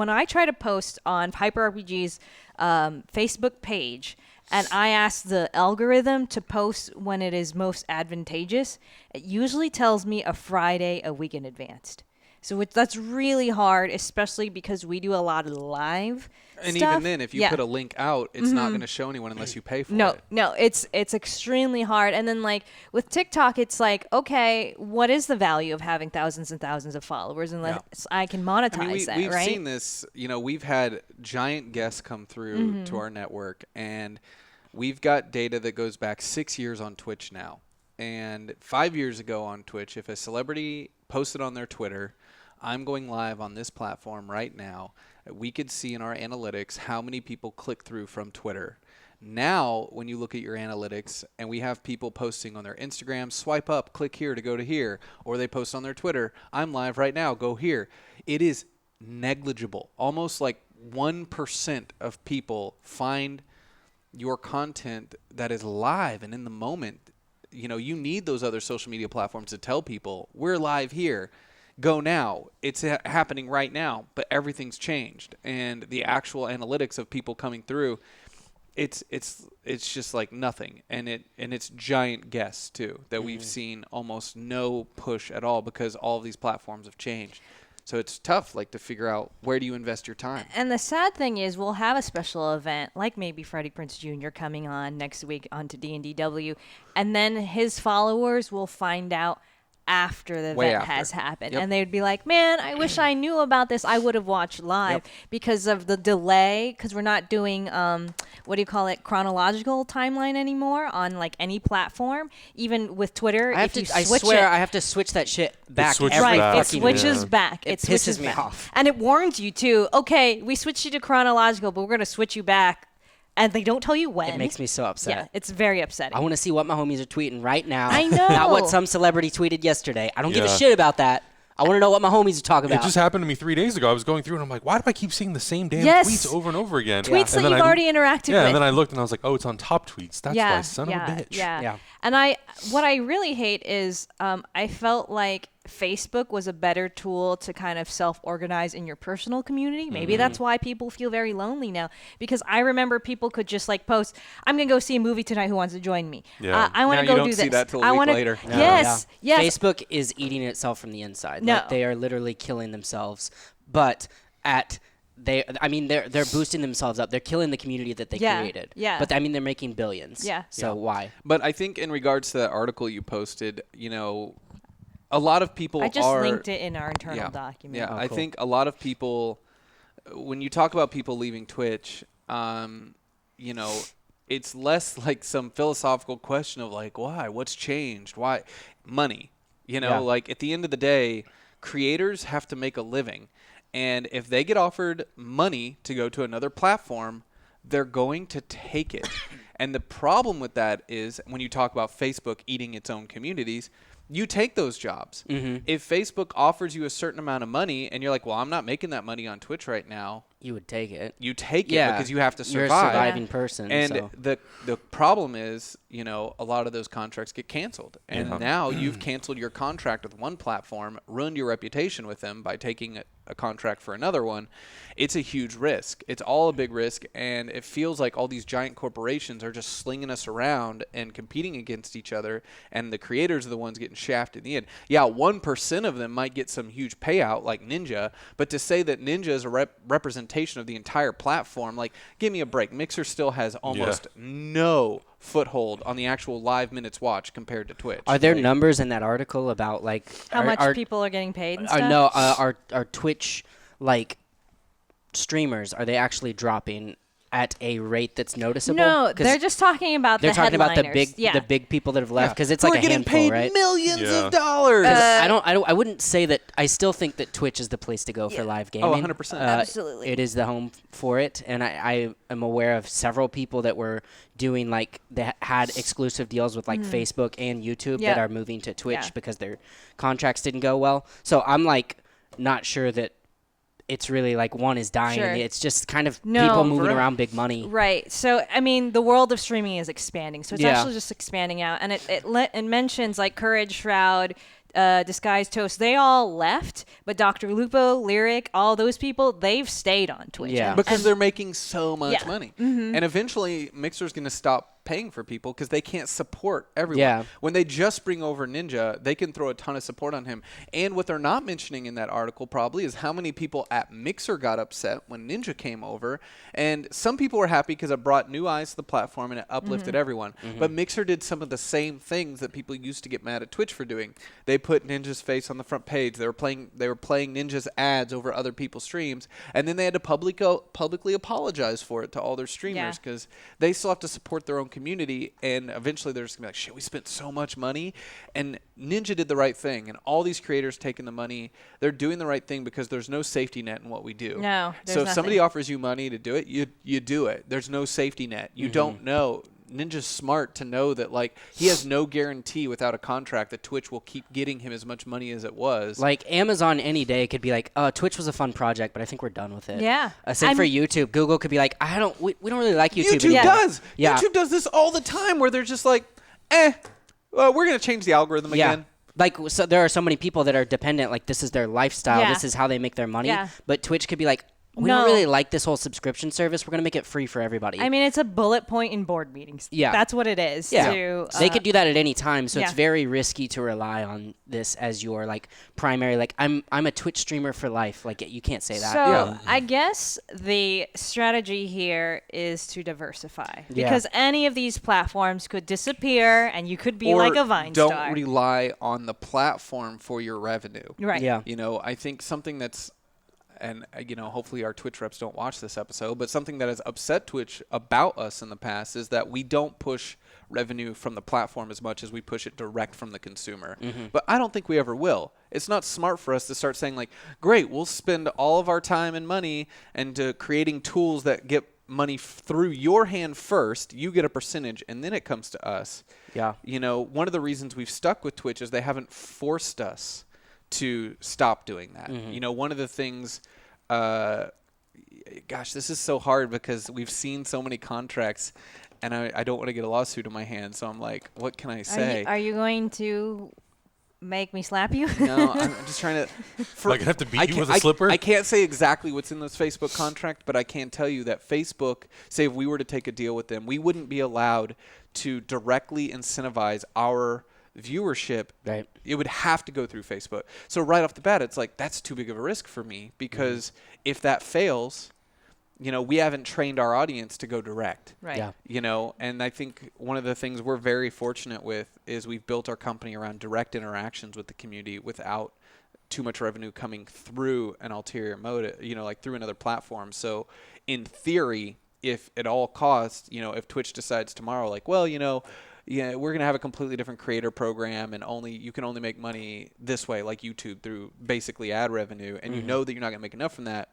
I try to post on HyperRPG's Facebook page, and I ask the algorithm to post when it is most advantageous, it usually tells me a Friday a week in advance. So that's really hard, especially because we do a lot of live And stuff. even then, if you put a link out, it's not going to show anyone unless you pay for it. No, it's extremely hard. And then like with TikTok, it's like, okay, what is the value of having thousands and thousands of followers unless I can monetize that, we've right? seen this. We've had giant guests come through to our network, and we've got data that goes back 6 years on Twitch now. And 5 years ago on Twitch, if a celebrity posted on their Twitter, I'm going live on this platform right now, we could see in our analytics how many people click through from Twitter. Now, when you look at your analytics and we have people posting on their Instagram, swipe up, click here to go to here, or they post on their Twitter, I'm live right now, go here. It is negligible. Almost like 1% of people find your content that is live and in the moment. You need those other social media platforms to tell people, we're live here. Go now. It's happening right now, but everything's changed. And the actual analytics of people coming through, it's just like nothing. And it's giant guests too that we've seen almost no push at all because all of these platforms have changed. So it's tough, like, to figure out where do you invest your time. And the sad thing is we'll have a special event like maybe Freddie Prinze Jr. coming on next week onto D&DW, and then his followers will find out after the Way event after. has happened. Yep. And they'd be like, man, I wish I knew about this. I would have watched live because of the delay, because we're not doing, chronological timeline anymore on like any platform. Even with Twitter, I have to switch that shit back switches every back. Right, it fucking switches week. back. It switches pisses me back. off. And it warns you too. Okay, we switched you to chronological, but we're going to switch you back. And they don't tell you when. It makes me so upset. Yeah, it's very upsetting. I want to see what my homies are tweeting right now. I know. Not what some celebrity tweeted yesterday. I don't give a Yeah. shit about that. I want to know what my homies are talking It about. just happened to me 3 days ago. I was going through and I'm like, why do I keep seeing the same damn Yes. tweets over and over again? Tweets that And then you've already interacted Yeah, with. and then I looked and I was like, oh, it's on top tweets. That's yeah, why, son of a bitch. Yeah. And what I really hate is I felt like Facebook was a better tool to kind of self-organize in your personal community. Maybe that's why people feel very lonely now. Because I remember people could just like post, I'm going to go see a movie tonight. Who wants to join me? Yeah. I want Now to you go don't do see this. that till a I week wanna, later. No. Yes. Yeah. Yes. Facebook is eating itself from the inside. No. Like, they are literally killing themselves. But they're boosting themselves up. They're killing the community that they created. Yeah. But they're making billions. Yeah. So why? But I think in regards to that article you posted, a lot of people I just are... linked it in our internal document. Yeah, Oh, I cool. think a lot of people, when you talk about people leaving Twitch, it's less like some philosophical question of like, why? What's changed? Why? Money. Like at the end of the day, creators have to make a living. And if they get offered money to go to another platform, they're going to take it. And the problem with that is when you talk about Facebook eating its own communities, you take those jobs. If Facebook offers you a certain amount of money and you're like, well, I'm not making that money on Twitch right now, You would take it. you take it Yeah. because you have to survive. You're a surviving person. And so. the problem is, a lot of those contracts get canceled. And Yeah. now you've canceled your contract with one platform, ruined your reputation with them by taking a contract for another one. It's a huge risk. It's all a big risk. And it feels like all these giant corporations are just slinging us around and competing against each other. And the creators are the ones getting shafted in the end. Yeah, 1% of them might get some huge payout like Ninja. But to say that Ninja is a representation of the entire platform, like, give me a break. Mixer still has almost no foothold on the actual live minutes watched compared to Twitch. Are there numbers in that article about like How much people are getting paid and stuff? No, are Twitch like streamers? Are they actually dropping at a rate that's noticeable? No, 'Cause they're just talking about they're the talking about headliners. the big people that have left because it's Who like are a getting handful, paid right? millions Yeah. of dollars. I wouldn't say that. I still think that Twitch is the place to go for live gaming. 100%. Absolutely. It is the home for it, and I am aware of several people that were doing like they had exclusive deals with like Facebook and YouTube that Yeah. are moving to Twitch Yeah. because their contracts didn't go well. So I'm like not sure that it's really like one is dying. Sure. It's just kind of No, people moving forever. around big money. Right. So, I mean, the world of streaming is expanding. So it's Yeah. actually just expanding out. And it mentions like Courage, Shroud, Disguised Toast, they all left, but Dr. Lupo, Lyric, all those people, they've stayed on Twitch. Yeah. Because they're making so much Yeah. money. And eventually, Mixer's going to stop paying for people because they can't support everyone. Yeah. When they just bring over Ninja, they can throw a ton of support on him. And what they're not mentioning in that article probably is how many people at Mixer got upset when Ninja came over. And some people were happy because it brought new eyes to the platform and it uplifted everyone. But Mixer did some of the same things that people used to get mad at Twitch for doing. They put Ninja's face on the front page. They were playing Ninja's ads over other people's streams, and then they had to publicly apologize for it to all their streamers because they still have to support their own community. And eventually, they're just gonna be like, "Shit, we spent so much money," and Ninja did the right thing. And all these creators taking the money, they're doing the right thing because there's no safety net in what we do. No, so if there's somebody nothing. offers you money to do it, you do it. There's no safety net. You don't know. Ninja's smart to know that, like, he has no guarantee without a contract that Twitch will keep getting him as much money as it was. Like Amazon any day could be like, Twitch was a fun project, but I think we're done with it. Yeah. Same for YouTube. Google could be like, we don't really like YouTube YouTube anymore. does. Yeah. YouTube does this all the time where they're just like, well, we're going to change the algorithm again. Like, so there are so many people that are dependent, like this is their lifestyle, Yeah. this is how they make their money. Yeah. But Twitch could be like, we No. don't really like this whole subscription service. We're going to make it free for everybody. I mean, it's a bullet point in board meetings. Yeah. That's what it is. Yeah. To, They could do that at any time, so it's yeah. very risky to rely on this as your like primary. Like I'm a Twitch streamer for life. Like you can't say that. So I guess the strategy here is to diversify because any of these platforms could disappear and you could be Or like a Vine don't star. rely on the platform for your revenue. Right. Yeah. You know, I think something that's, and hopefully our Twitch reps don't watch this episode, but something that has upset Twitch about us in the past is that we don't push revenue from the platform as much as we push it direct from the consumer. But I don't think we ever will. It's not smart for us to start saying like, great, we'll spend all of our time and money into creating tools that get money through your hand first. You get a percentage and then it comes to us. Yeah. One of the reasons we've stuck with Twitch is they haven't forced us to stop doing that. One of the things, gosh, this is so hard because we've seen so many contracts and I don't want to get a lawsuit in my hand. So I'm like, what can I say? Are you going to make me slap you? No, I'm just trying to. Am I gonna have to beat you with a slipper? I can't say exactly what's in this Facebook contract, but I can tell you that Facebook, say if we were to take a deal with them, we wouldn't be allowed to directly incentivize our viewership. Right. It would have to go through Facebook. So right off the bat, it's like, that's too big of a risk for me because if that fails, we haven't trained our audience to go direct. Right. Yeah. And I think one of the things we're very fortunate with is we've built our company around direct interactions with the community without too much revenue coming through an ulterior motive, like through another platform. So in theory, if at all costs, if Twitch decides tomorrow, like, well, we're going to have a completely different creator program and you can only make money this way, like YouTube, through basically ad revenue, and you know that you're not going to make enough from that,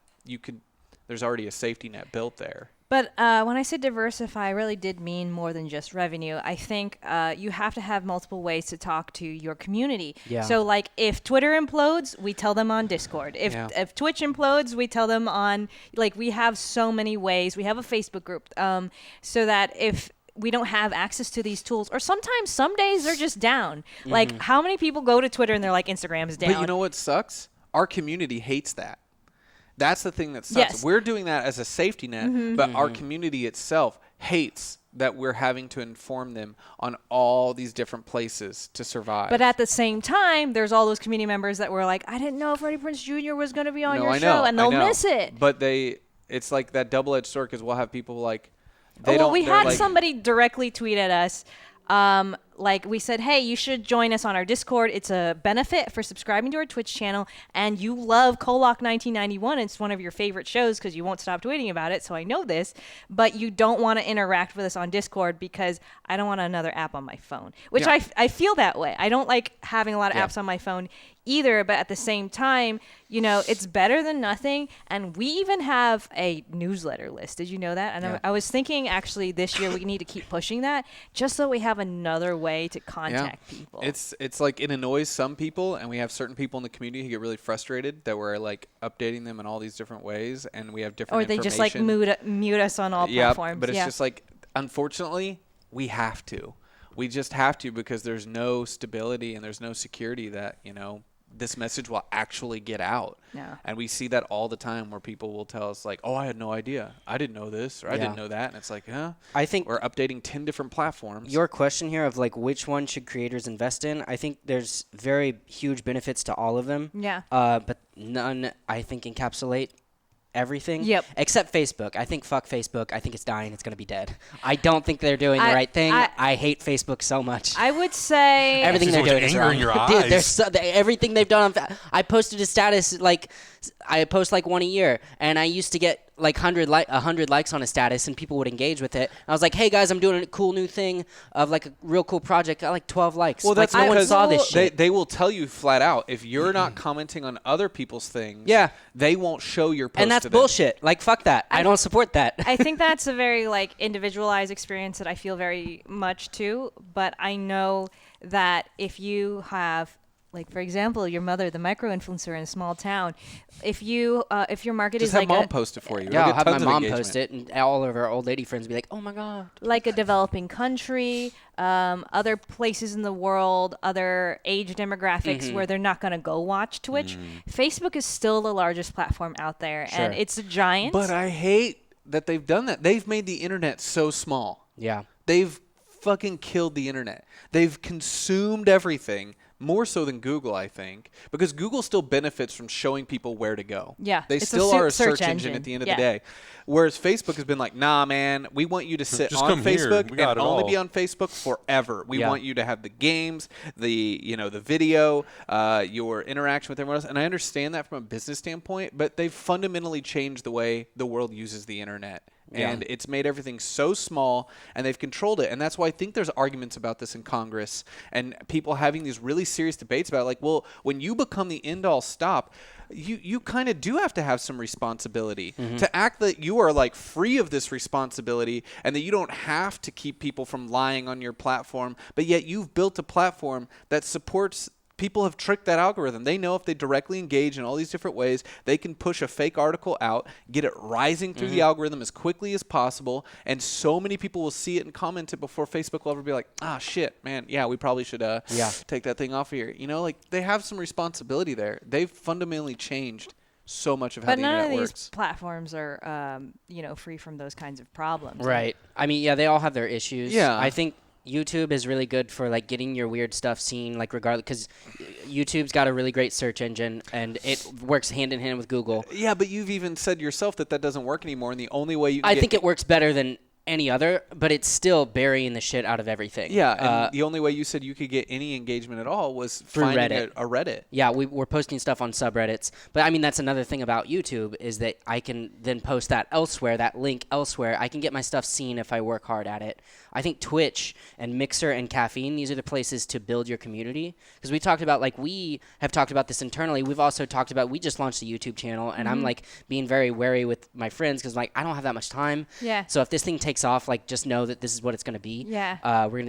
there's already a safety net built there. But when I said diversify, I really did mean more than just revenue. I think you have to have multiple ways to talk to your community. Yeah. So, like, if Twitter implodes, we tell them on Discord. If Twitch implodes, we tell them on, like, we have so many ways. We have a Facebook group so that if we don't have access to these tools, or sometimes some days they're just down. Like, how many people go to Twitter and they're like, Instagram's down? But you know what sucks? Our community hates that. That's the thing that sucks. Yes. We're doing that as a safety net, but our community itself hates that we're having to inform them on all these different places to survive. But at the same time, there's all those community members that were like, I didn't know Freddie Prinze Jr. was going to be on your show, and they'll miss it. But it's like that double-edged sword because we'll have people like, we had somebody directly tweet at us. Like we said, hey, you should join us on our Discord. It's a benefit for subscribing to our Twitch channel, and you love Kolak 1991. It's one of your favorite shows because you won't stop tweeting about it, so I know this. But you don't want to interact with us on Discord because I don't want another app on my phone, which I feel that way. I don't like having a lot of apps on my phone either, but at the same time, it's better than nothing. And we even have a newsletter list. Did you know that? And I was thinking actually this year we need to keep pushing that just so we have another way to contact people. It's like it annoys some people, and we have certain people in the community who get really frustrated that we're like updating them in all these different ways, and we have different or they just like mute us on all platforms. But it's just like, unfortunately, we have to. We just have to, because there's no stability and there's no security that, this message will actually get out. Yeah. And we see that all the time where people will tell us like, oh, I had no idea. I didn't know this, or I didn't know that. And it's like, I think we're updating 10 different platforms. your question here of like which one should creators invest in, I think there's very huge benefits to all of them. Yeah. But none, I think, encapsulate everything. Yep. Except Facebook. I think fuck Facebook. I think it's dying. It's going to be dead. I don't think they're doing the right thing. I hate Facebook so much. I would say Everything so they're much doing is anger wrong. in your Dude, eyes. everything they've done on I posted a status like I post like one a year, and I used to get like 100 likes on a status, and people would engage with it. I was like, hey guys, I'm doing a cool new thing of like a real cool project. Got like 12 likes. Well, that's like, no one because saw this shit. They will tell you flat out, if you're not commenting on other people's things, Yeah. they won't show your post And that's to them. bullshit. Like, fuck that. I don't support that. I think that's a very like individualized experience that I feel very much too. But I know that if you have, like, for example, your mother, the micro influencer in a small town, if your market Just is have like mom post it for you. Yeah, You'll I'll get have my tons of mom engagement. post it, and all of our old lady friends be like, oh my God. like a developing country, other places in the world, other age demographics where they're not going to go watch Twitch. Facebook is still the largest platform out there, and Sure. it's a giant. But I hate that they've done that. They've made the internet so small. Yeah. They've fucking killed the internet. They've consumed everything, more so than Google, I think, because Google still benefits from showing people where to go. Yeah, They it's a still are a search search engine engine. at the end of Yeah. the day. Whereas Facebook has been like, nah, man, we want you to sit Just on come here. Facebook We got and it only all. be on Facebook forever. We Yeah. want you to have the games, the video, your interaction with everyone else. And I understand that from a business standpoint, but they've fundamentally changed the way the world uses the internet. Yeah. And it's made everything so small, and they've controlled it. And that's why I think there's arguments about this in Congress and people having these really serious debates about, like, well, when you become the end-all stop, you kind of do have to have some responsibility to act that you are, like, free of this responsibility and that you don't have to keep people from lying on your platform, but yet you've built a platform that supports. People have tricked that algorithm. They know if they directly engage in all these different ways, they can push a fake article out, get it rising through the algorithm as quickly as possible, and so many people will see it and comment it before Facebook will ever be like, ah, shit, man, yeah, we probably should take that thing off of here. Like, they have some responsibility there. They've fundamentally changed so much of how But the none internet of these works. platforms are, free from those kinds of problems. Right. I mean, yeah, they all have their issues. Yeah. I think YouTube is really good for like getting your weird stuff seen, like regardless, because YouTube's got a really great search engine and it works hand in hand with Google. Yeah, but you've even said yourself that doesn't work anymore, and the only way you can I think it works better than any other, but it's still burying the shit out of everything. Yeah, and the only way you said you could get any engagement at all was Through finding Reddit. a Reddit. Yeah, we're posting stuff on subreddits. But I mean, that's another thing about YouTube is that I can then post that elsewhere, that link elsewhere. I can get my stuff seen if I work hard at it. I think Twitch and Mixer and Caffeine, these are the places to build your community. Because we talked about, like, we have talked about this internally. We've also talked about, we just launched a YouTube channel, and I'm, like, being very wary with my friends because, like, I don't have that much time. Yeah. So if this thing takes off, like, just know that this is what it's going to be. Yeah. We're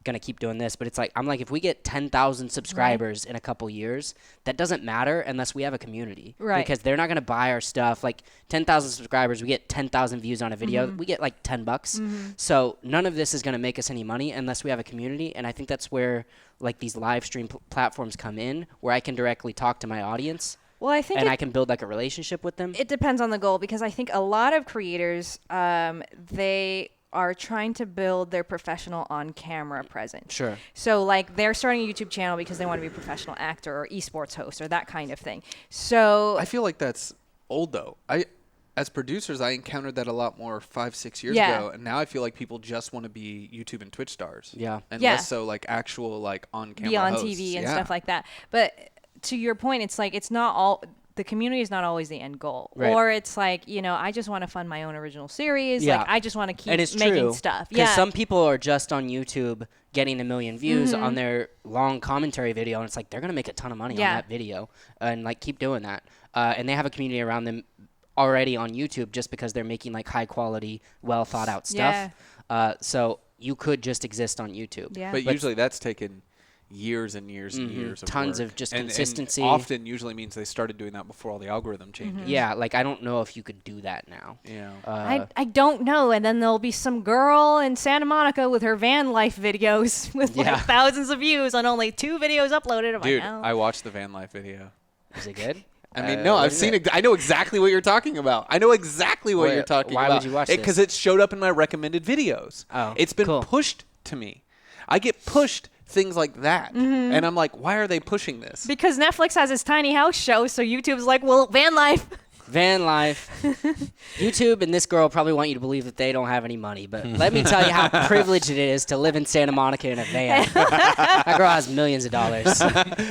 gonna keep doing this, but it's like, I'm like, if we get 10,000 subscribers in a couple years, that doesn't matter unless we have a community. Right. Because they're not gonna buy our stuff. Like 10,000 subscribers, we get 10,000 views on a video, we get like $10. So none of this is gonna make us any money unless we have a community. And I think that's where like these live stream platforms come in, where I can directly talk to my audience. Well, I think And I can build like a relationship with them. it depends on the goal, because I think a lot of creators, they are trying to build their professional on-camera presence. Sure. So, like, they're starting a YouTube channel because they want to be a professional actor or esports host or that kind of thing. So, I feel like that's old, though. As producers, I encountered that a lot more 5-6 years Yeah. ago, and now I feel like people just want to be YouTube and Twitch stars. Yeah. And Yeah. less so like actual like on-camera be on hosts. TV and Yeah. stuff like that. But to your point, it's like it's not all. The community is not always the end goal. Right. Or it's like, I just want to fund my own original series. Yeah. Like, I just want to keep And it's making true, stuff. Because Yeah. some people are just on YouTube getting 1 million views on their long commentary video, and it's like they're gonna make a ton of money Yeah. on that video, and like keep doing that. And they have a community around them already on YouTube just because they're making like high quality, well thought out stuff. So you could just exist on YouTube. Yeah. But usually that's taken years and years and years of Tons work. of just And consistency. often usually means they started doing that before all the algorithm changes. Yeah, like I don't know if you could do that now. Yeah. I don't know. And then there'll be some girl in Santa Monica with her van life videos with Yeah. like thousands of views on only 2 videos uploaded. I'm Dude, like, oh. I watched the van life video. Is it good? I mean, no, I've seen it. I know exactly what you're talking about. I know exactly what you're talking why about. would you watch this? Because it showed up in my recommended videos. Oh, it's been cool. pushed to me. I get pushed things like that. And I'm like, why are they pushing this? Because Netflix has its tiny house show, so YouTube's like, well, van life. Van life. YouTube and this girl probably want you to believe that they don't have any money, but let me tell you how privileged it is to live in Santa Monica in a van. That girl has millions of dollars.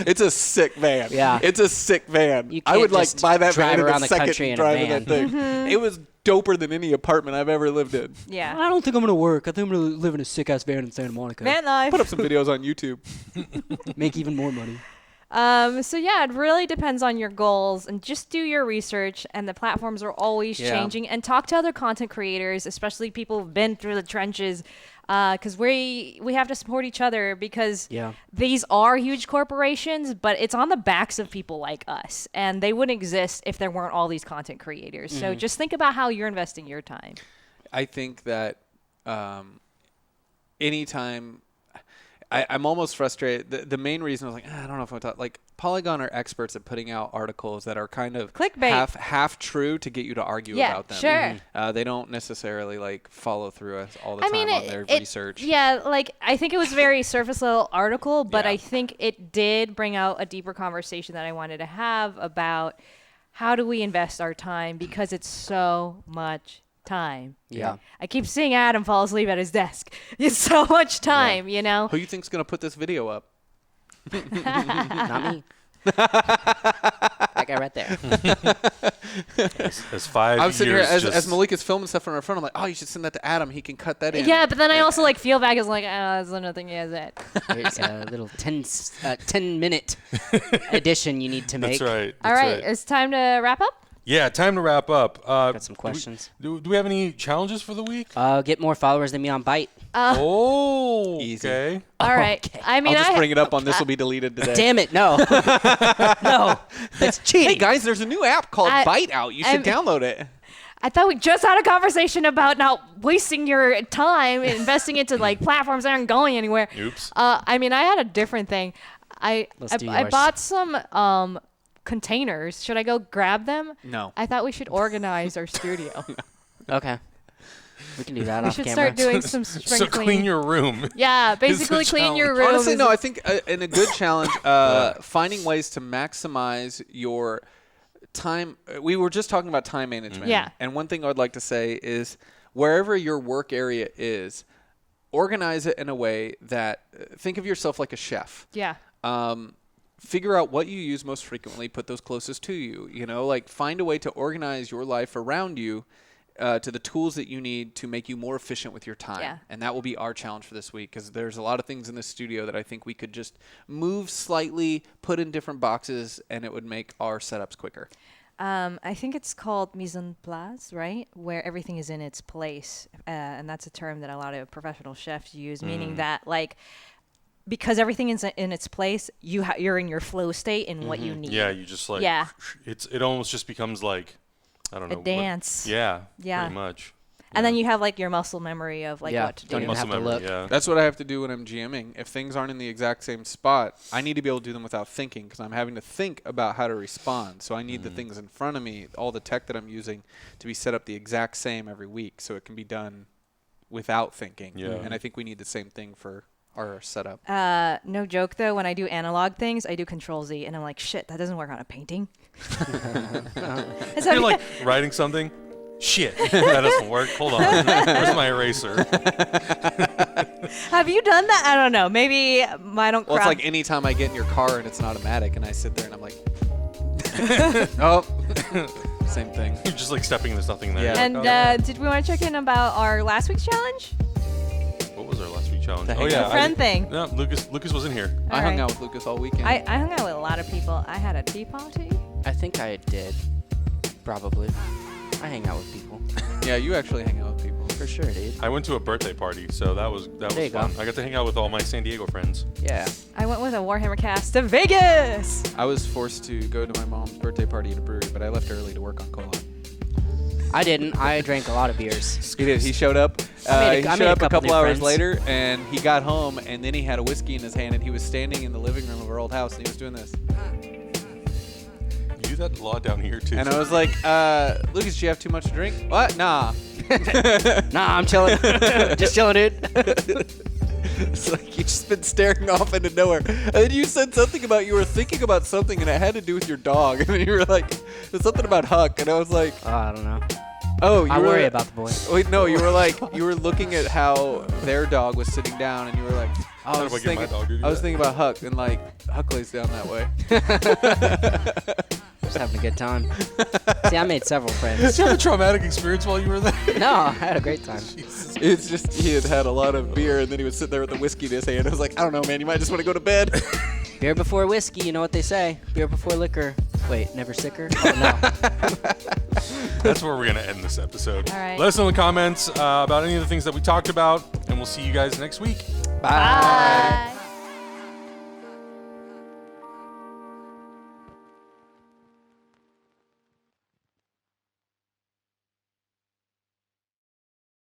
It's a sick van. Yeah. It's a sick van. You I can't would like just buy that drive van in around a the second country and in a drive in that van. thing. It was doper than any apartment I've ever lived in. Yeah. I don't think I'm going to work. I think I'm going to live in a sick-ass van in Santa Monica. Van life. Put up some videos on YouTube. Make even more money. So yeah, it really depends on your goals, and just do your research, and the platforms are always Yeah. changing, and talk to other content creators, especially people who've been through the trenches, because we have to support each other, because Yeah. these are huge corporations, but it's on the backs of people like us, and they wouldn't exist if there weren't all these content creators. So just think about how you're investing your time. I think that anytime I'm almost frustrated. The main reason I was like, I don't know if I'm talking, like Polygon are experts at putting out articles that are kind of Clickbait. half true to get you to argue Yeah, about them. sure. They don't necessarily like follow through us all the I time mean, on their research. Yeah, like I think it was a very surface level article, but Yeah. I think it did bring out a deeper conversation that I wanted to have about how do we invest our time, because it's so much time. Yeah. I keep seeing Adam fall asleep at his desk. It's so much time, you know? Who you think's gonna put this video up? Not me. That guy right there. As 5 I'm sitting here years as just- Malika's filming stuff on her phone. I'm like, oh, you should send that to Adam. He can cut that in. Yeah, but then I also like feel bad because like, that's another thing he has it. There's a little 10-minute addition you need to make. That's right. All that's right, it's time to wrap up. Yeah, time to wrap up. Got some questions. Do we have any challenges for the week? Get more followers than me on Byte. Oh, Easy. okay. All right. I mean, I'll just bring it up on this will be deleted today. Damn it, no. No. That's cheating. Hey guys, there's a new app called Byte out. You should download it. I thought we just had a conversation about not wasting your time investing into like platforms that aren't going anywhere. Oops. I mean, I had a different thing. I do I yours. bought some containers. Should I go grab them? No. I thought we should organize our studio. Okay. We can do that We off should camera. start doing some spring So clean your room. Yeah, basically clean your room. Honestly, is- no. I think in a good challenge, finding ways to maximize your time. We were just talking about time management. Yeah. And one thing I'd like to say is, wherever your work area is, organize it in a way that think of yourself like a chef. Yeah. Figure out what you use most frequently, put those closest to you. You know, like find a way to organize your life around you to the tools that you need to make you more efficient with your time. Yeah. And that will be our challenge for this week, because there's a lot of things in this studio that I think we could just move slightly, put in different boxes, and it would make our setups quicker. I think it's called mise en place, right? Where everything is in its place. And that's a term that a lot of professional chefs use, meaning that, like, because everything is in its place, you're in your flow state in what you need. Yeah, you just like. Yeah. It almost just becomes like, I don't know. A dance. Yeah. Yeah. Pretty much. And then you have, like, your muscle memory of, like, Yeah, what to don't do. even Muscle have to memory. look. Yeah. That's what I have to do when I'm GMing. If things aren't in the exact same spot, I need to be able to do them without thinking, because I'm having to think about how to respond. So I need the things in front of me, all the tech that I'm using, to be set up the exact same every week, so it can be done without thinking. Yeah. And I think we need the same thing for our setup. No joke, though, when I do analog things, I do Control-Z, and I'm like, shit, that doesn't work on a painting. You're like writing something. Shit, that doesn't work. Hold on. Where's my eraser? Have you done that? I don't know. Maybe I don't Well, it's crowd- like anytime I get in your car and it's an automatic, and I sit there and I'm like, oh, same thing. You're just like stepping. There's nothing there. Yeah. You're like, And oh. did we want to check in about our last week's challenge? What was our last week challenge? The Oh yeah, The friend thing. No, Lucas wasn't here. I All hung right. out with Lucas all weekend. I hung out with a lot of people. I had a tea party. I think I did. Probably. I hang out with people. Yeah, you actually hang out with people. For sure, dude. I went to a birthday party, so that was There you fun. go. I got to hang out with all my San Diego friends. Yeah. I went with a Warhammer cast to Vegas. I was forced to go to my mom's birthday party at a brewery, but I left early to work on co-op. I didn't. I drank a lot of beers. He did. He showed up. I made a a couple couple new hours friends. later, and he got home, and then he had a whiskey in his hand, and he was standing in the living room of our old house, and he was doing this. You do that a lot down here too. And I was like, Lucas, do you have too much to drink? What? Nah. Nah, I'm chilling. Just chilling, dude. It's like you've just been staring off into nowhere. And then you said something about you were thinking about something, and it had to do with your dog. And then you were like, there's something about Huck, and I was like, I don't know. oh, you I were, worry about the boy. Wait, no, you were like, you were looking at how their dog was sitting down, and you were like, Thought about getting my dog to do I was that. thinking about Huck, and like Huck lays down that way. Just having a good time. See, I made several friends. Did you have a traumatic experience while you were there? No, I had a great time. It's just he had had a lot of beer, and then he was sitting there with the whiskey in his hand. I was like, I don't know, man, you might just want to go to bed. Beer before whiskey, you know what they say. Beer before liquor. Wait, never sicker? Oh, no. That's where we're going to end this episode. All right. Let us know in the comments about any of the things that we talked about, and we'll see you guys next week. Bye.